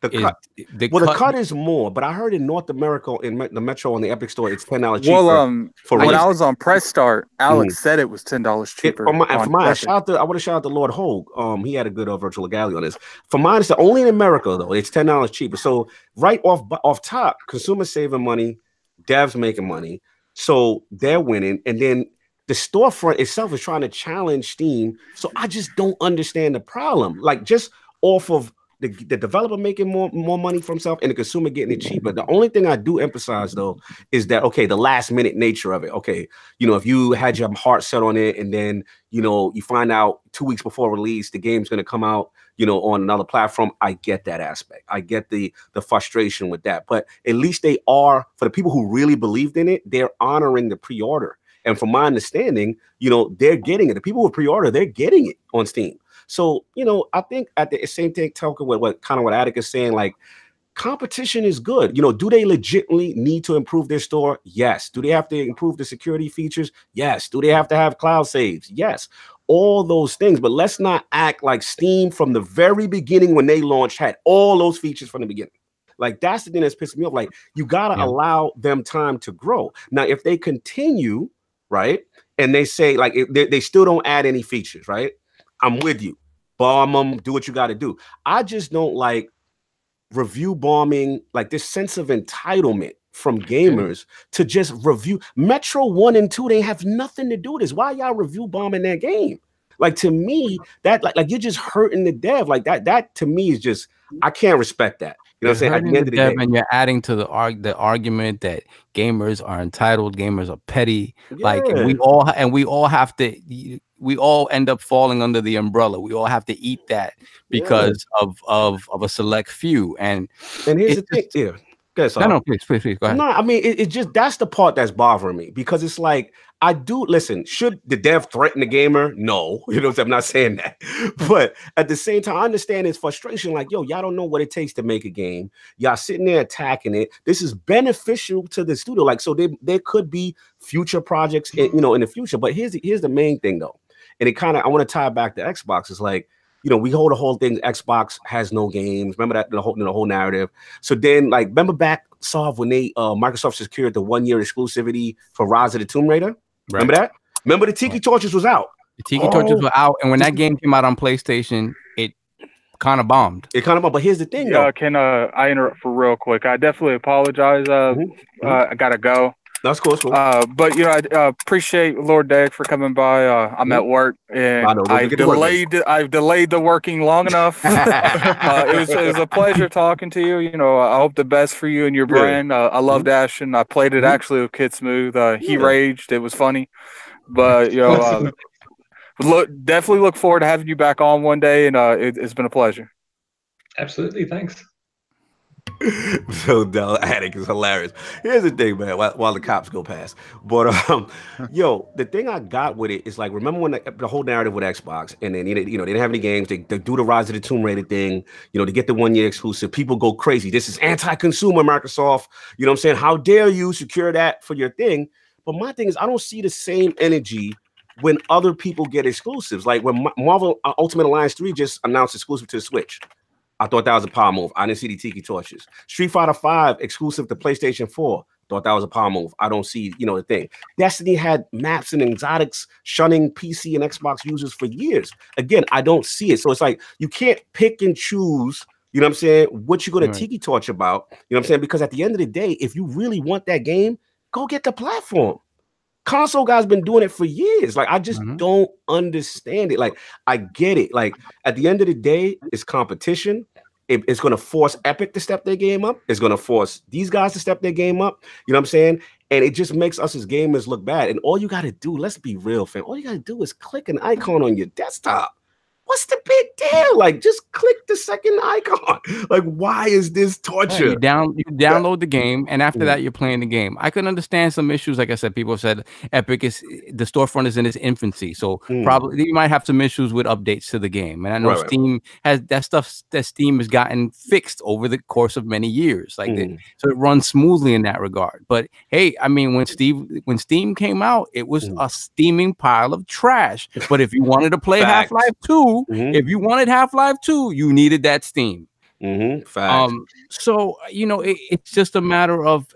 The cut is more, but I heard in North America, in the Metro on the Epic Store, it's $10 cheaper. Well, when I was on Press Start, Alex said it was $10 cheaper. I want to shout out to Lord Hogue. He had a good virtual legality on this. For mine, it's only in America though. It's $10 cheaper. So right off top, consumers saving money, devs making money, so they're winning, and then the storefront itself is trying to challenge Steam. So I just don't understand the problem. Like just off of the developer making more money for himself and the consumer getting it cheaper. The only thing I do emphasize though is that, okay, the last minute nature of it. Okay, if you had your heart set on it and then, you find out 2 weeks before release, the game's going to come out, on another platform. I get that aspect. I get the frustration with that, but at least they are, for the people who really believed in it, they're honoring the pre-order. And from my understanding, they're getting it. The people who pre-order, they're getting it on Steam. So, I think at the same thing, talking with what Attic is saying, like competition is good. Do they legitimately need to improve their store? Yes. Do they have to improve the security features? Yes. Do they have to have cloud saves? Yes. All those things. But let's not act like Steam from the very beginning when they launched had all those features from the beginning. Like that's the thing that's pissing me off. Like you gotta allow them time to grow. Now, if they continue, right, and they say like if they still don't add any features, right? I'm with you. Bomb them, do what you got to do. I just don't like review bombing, like this sense of entitlement from gamers to just review. Metro 1 and 2, they have nothing to do with this. Why y'all review bombing that game? Like to me, that like you're just hurting the dev. Like that to me is just, I can't respect that. You know what I'm saying? At the end of the day, and you're adding to the argument that gamers are entitled, gamers are petty. Yeah. Like we all have to. We all end up falling under the umbrella. We all have to eat that because of a select few. And here's the thing. Yeah. No, please, go ahead. No, I mean, it just, that's the part that's bothering me because it's like, I do listen. Should the dev threaten the gamer? No, I'm not saying that. But at the same time, I understand his frustration. Like, yo, y'all don't know what it takes to make a game. Y'all sitting there attacking it. This is beneficial to the studio. Like, so there could be future projects, in the future. But here's the main thing though, and it kind of, I want to tie it back to Xbox. It's like, we hold the whole thing. Xbox has no games. Remember that the whole narrative. So then, like, remember back when they Microsoft secured the 1-year exclusivity for Rise of the Tomb Raider. Right. Remember that? Remember the Tiki Torches was out. The Tiki Torches were out, and when that game came out on PlayStation, it kind of bombed. But here's the thing, though. Can I interrupt for real quick? I definitely apologize. I gotta go. That's cool. But I appreciate Lord Derek for coming by. I'm at work and I've delayed the working long enough. It was a pleasure talking to you. I hope the best for you and your brand. I loved Ashen. I played it actually with Kid Smooth. He raged. It was funny, but definitely look forward to having you back on one day. And it's been a pleasure. Absolutely, thanks. So Attic is hilarious. Here's the thing, man, while the cops go past. But the thing I got with it is like, remember when the whole narrative with Xbox, and then they didn't have any games, they do the Rise of the Tomb Raider thing, to get the 1-year exclusive. People go crazy. This is anti-consumer, Microsoft. You know what I'm saying? How dare you secure that for your thing? But my thing is, I don't see the same energy when other people get exclusives. Like when Marvel Ultimate Alliance 3 just announced exclusive to the Switch. I thought that was a power move. I didn't see the Tiki Torches. Street Fighter 5 exclusive to PlayStation 4. Thought that was a power move. I don't see, the thing. Destiny had maps and exotics shunning PC and Xbox users for years. Again, I don't see it. So it's like you can't pick and choose, what you're going to Tiki Torch about. Because at the end of the day, if you really want that game, go get the platform. Console guys been doing it for years. Like, I just don't understand it. Like, I get it. Like, at the end of the day, it's competition. it's going to force Epic to step their game up. It's going to force these guys to step their game up. You know what I'm saying? And it just makes us as gamers look bad. And all you got to do, let's be real, fam. All you got to do is click an icon on your desktop. What's the big deal? Like, just click the second icon. Like, why is this torture? You download the game, and after that, you're playing the game. I can understand some issues. Like I said, people have said Epic the storefront is in its infancy, so probably you might have some issues with updates to the game. And I know Steam has that stuff that Steam has gotten fixed over the course of many years. Like, so it runs smoothly in that regard. But hey, I mean, when Steam came out, it was a steaming pile of trash. But if you wanted to play Half-Life 2, if you wanted Half-Life 2, you needed that Steam. So you know, it's just a matter of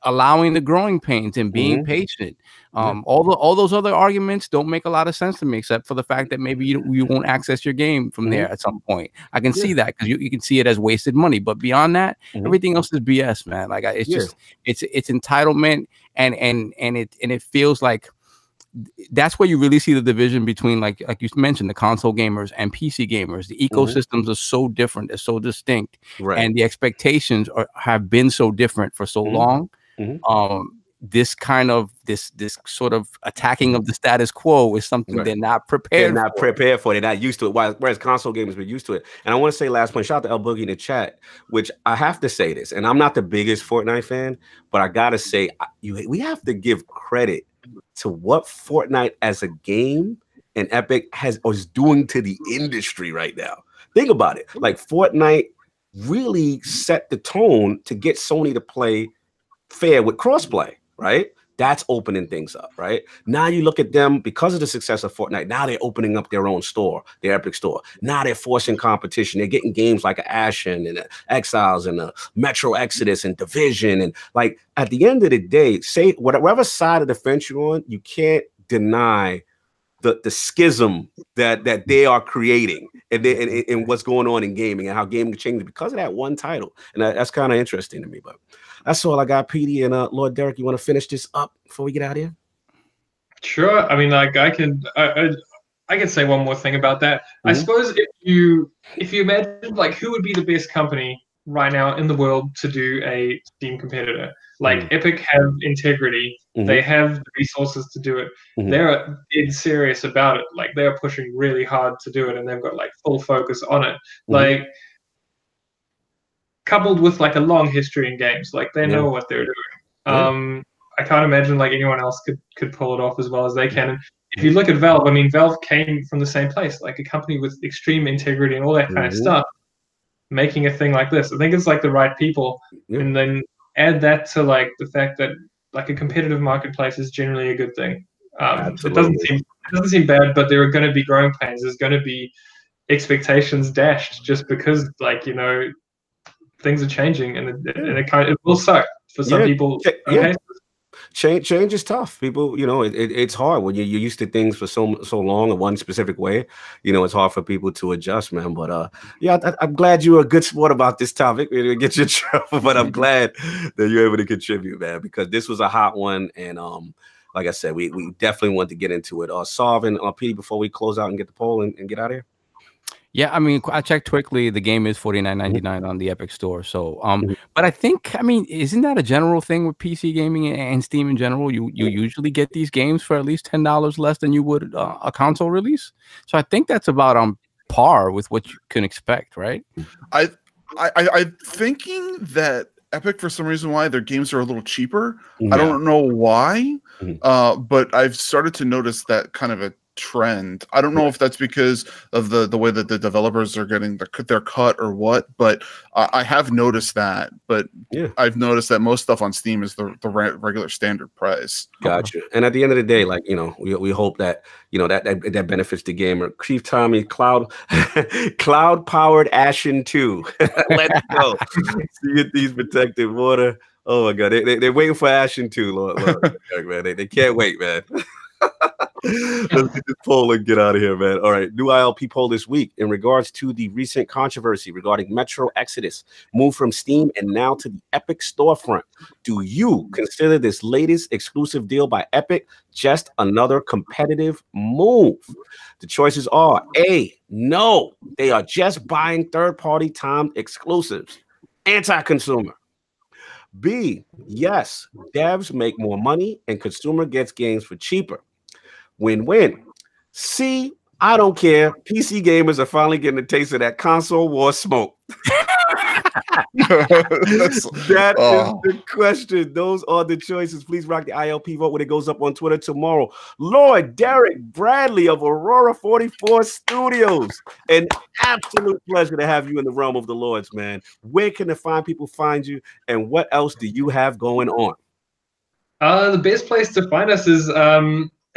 allowing the growing pains and being patient. All those other arguments don't make a lot of sense to me, except for the fact that maybe you won't access your game from there at some point. I can see that because you can see it as wasted money. But beyond that, everything else is BS, man. Like it's just it's entitlement, and it feels like that's where you really see the division between, like you mentioned, the console gamers and PC gamers. The ecosystems are so different, they're so distinct, and the expectations have been so different for so long. This kind of this sort of attacking of the status quo is something they're not prepared. They're not prepared for. They're not used to it. Whereas console gamers were used to it. And I want to say last point, shout out to El Boogie in the chat, which I have to say this, and I'm not the biggest Fortnite fan, but I gotta say we have to give credit to what Fortnite as a game and Epic is doing to the industry right now. Think about it. Like, Fortnite really set the tone to get Sony to play fair with crossplay, right? That's opening things up, right? Now you look at them, because of the success of Fortnite, now they're opening up their own store, their Epic store. Now they're forcing competition. They're getting games like Ashen and Exiles and Metro Exodus and Division. And like, at the end of the day, say whatever side of the fence you're on, you can't deny the schism that they are creating and what's going on in gaming and how gaming changed because of that one title. And that's kind of interesting to me. But that's all I got, PD. And Lord Derek, you want to finish this up before we get out of here? Sure. I mean, like, I can say one more thing about that. I suppose if you imagine, like, who would be the best company right now in the world to do a Steam competitor? Like, Epic have integrity. They have the resources to do it. They're dead serious about it. Like, they're pushing really hard to do it, and they've got like full focus on it. Like, coupled with like a long history in games, like they know what they're doing. I can't imagine like anyone else could pull it off as well as they can. And if you look at Valve, I mean, Valve came from the same place, like a company with extreme integrity and all that kind of stuff, making a thing like this. I think it's like the right people, and then add that to like the fact that like a competitive marketplace is generally a good thing. It doesn't seem bad, but there are going to be growing pains. There's going to be expectations dashed just because, like, you know, things are changing, and it will suck for some people. Change is tough. People, you know, it's hard when you're used to things for so long in one specific way. You know, it's hard for people to adjust, man. But I'm glad you were a good sport about this topic. We didn't get you in trouble, but I'm glad that you're able to contribute, man, because this was a hot one. And like I said, we definitely want to get into it. Solve and P, before we close out and get the poll and get out of here. Yeah, I mean, I checked quickly. The game is $49.99 on the Epic Store. So, but I think, I mean, isn't that a general thing with PC gaming and Steam in general? You usually get these games for at least $10 less than you would a console release. So I think that's about on par with what you can expect, right? I'm thinking that Epic, for some reason, why their games are a little cheaper. I don't know why, but I've started to notice that kind of a trend. I don't know if that's because of the way that the developers are getting their cut or what, but I have noticed that. But I've noticed that most stuff on Steam is the regular standard price. Gotcha. And at the end of the day, like, you know, we hope that, you know, that benefits the gamer. Chief Tommy, cloud powered Ashen 2. Let's go. You get these protected water. Oh my God, they're waiting for Ashen 2, Lord. Man. They can't wait, man. Let's get this poll and get out of here, man. All right, new ILP poll this week in regards to the recent controversy regarding Metro Exodus, move from Steam and now to the Epic storefront. Do you consider this latest exclusive deal by Epic just another competitive move? The choices are A, no, they are just buying third-party timed exclusives, anti-consumer. B, yes, devs make more money and consumer gets games for cheaper. Win-win. C, I don't care. PC gamers are finally getting a taste of that console war smoke. That is the question. Those are the choices. Please rock the ILP vote when it goes up on Twitter tomorrow. Lord Derek Bradley of Aurora44 Studios. An absolute pleasure to have you in the realm of the Lords, man. Where can the fine people find you, and what else do you have going on? The best place to find us is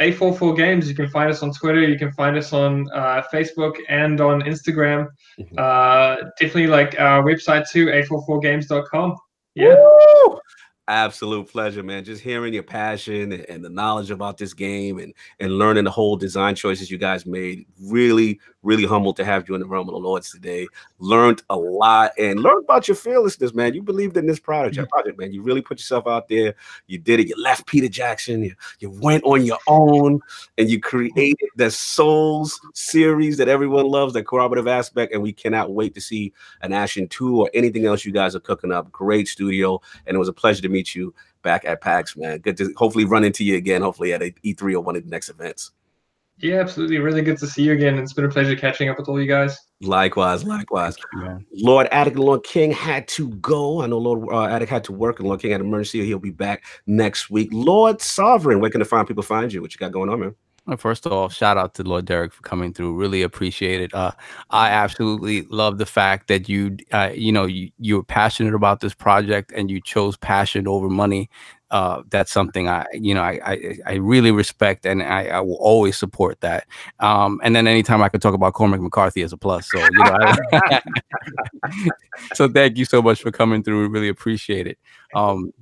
A44 Games. You can find us on Twitter. You can find us on Facebook and on Instagram. Definitely like our website too, a44games.com. Yeah. Woo! Absolute pleasure, man. Just hearing your passion and the knowledge about this game and learning the whole design choices you guys made. Really, really humbled to have you in the realm of the Lords today. Learned a lot and learned about your fearlessness, man. You believed in this project, man. You really put yourself out there. You did it. You left Peter Jackson. You went on your own and you created the Souls series that everyone loves, that cooperative aspect. And we cannot wait to see an Ashen 2 or anything else you guys are cooking up. Great studio. And it was a pleasure to meet you back at PAX, man. Good to hopefully run into you again, hopefully at E3 or one of the next events. Yeah, absolutely. Really good to see you again. It's been a pleasure catching up with all you guys. Likewise. Lord Attic and Lord King had to go. I know Lord Attic had to work and Lord King had an emergency. He'll be back next week. Lord Sovereign, where can the fine people find you? What you got going on, man? First of all, shout out to Lord Derek for coming through. Really appreciate it. I absolutely love the fact that you're passionate about this project and you chose passion over money. That's something I really respect, and I will always support that. And then anytime I can talk about Cormac McCarthy as a plus. So so thank you so much for coming through. We really appreciate it.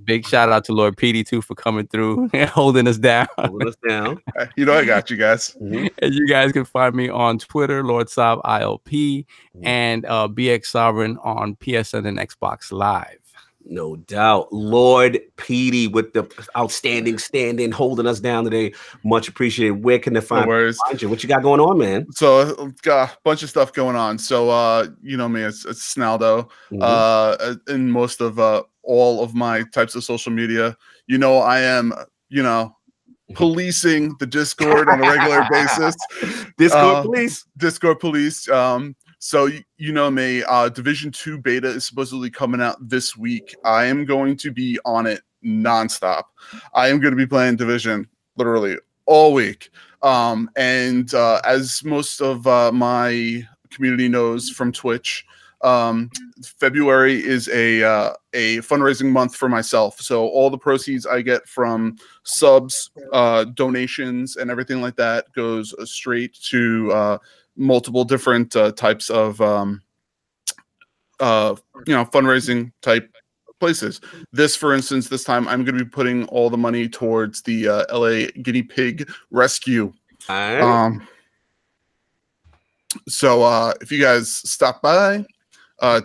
Big shout out to Lord PD too for coming through and holding us down. I got you guys. And you guys can find me on Twitter, Lord Sob ILP, and BX Sovereign on PSN and Xbox Live. No doubt. Lord Petey with the outstanding stand-in holding us down today. Much appreciated. Where can they find you? What you got going on, man? So got a bunch of stuff going on. So you know me, it's Snaldo. In most of all of my types of social media. I am, policing the Discord on a regular basis. Discord police. So you know me, Division 2 beta is supposedly coming out this week. I am going to be on it nonstop. I am going to be playing Division literally all week. And as most of my community knows from Twitch, February is a fundraising month for myself. So all the proceeds I get from subs, donations, and everything like that goes straight to multiple different types of fundraising type places. For instance, this time I'm going to be putting all the money towards the LA guinea pig rescue. So if you guys stop by,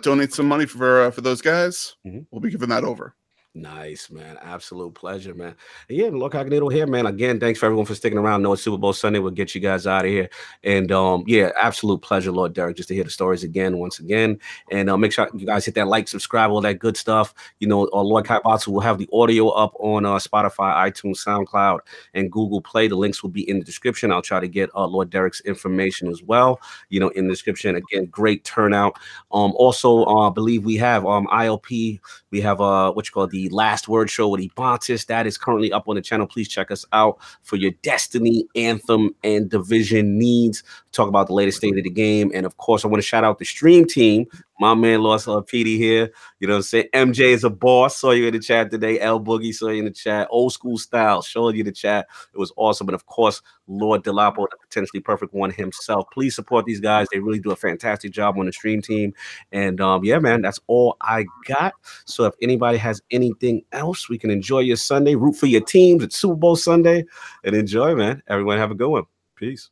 donate some money for those guys, we'll be giving that over. Nice, man. Absolute pleasure, man. And yeah, LordCognito here, man. Again, thanks for everyone for sticking around. No, it's Super Bowl Sunday. We'll get you guys out of here. And yeah, absolute pleasure, Lord Derek, just to hear the stories once again. And make sure you guys hit that like, subscribe, all that good stuff. Lord Kaibatsu will have the audio up on Spotify, iTunes, SoundCloud, and Google Play. The links will be in the description. I'll try to get Lord Derek's information as well, in the description. Again, great turnout. Also, I believe we have ILP. We have the Last Word show with Ebontis. That is currently up on the channel. Please check us out for your Destiny, Anthem, and Division needs. Talk about the latest state of the game. And of course, I want to shout out the stream team My man lost PD here. You know what I'm saying? MJ is a boss. Saw you in the chat today. L Boogie saw you in the chat. Old school style. Showing you the chat. It was awesome. And of course, Lord Delapo, the potentially perfect one himself. Please support these guys. They really do a fantastic job on the stream team. And yeah, man, that's all I got. So if anybody has anything else, we can enjoy your Sunday. Root for your teams. It's Super Bowl Sunday. And enjoy, man. Everyone have a good one. Peace.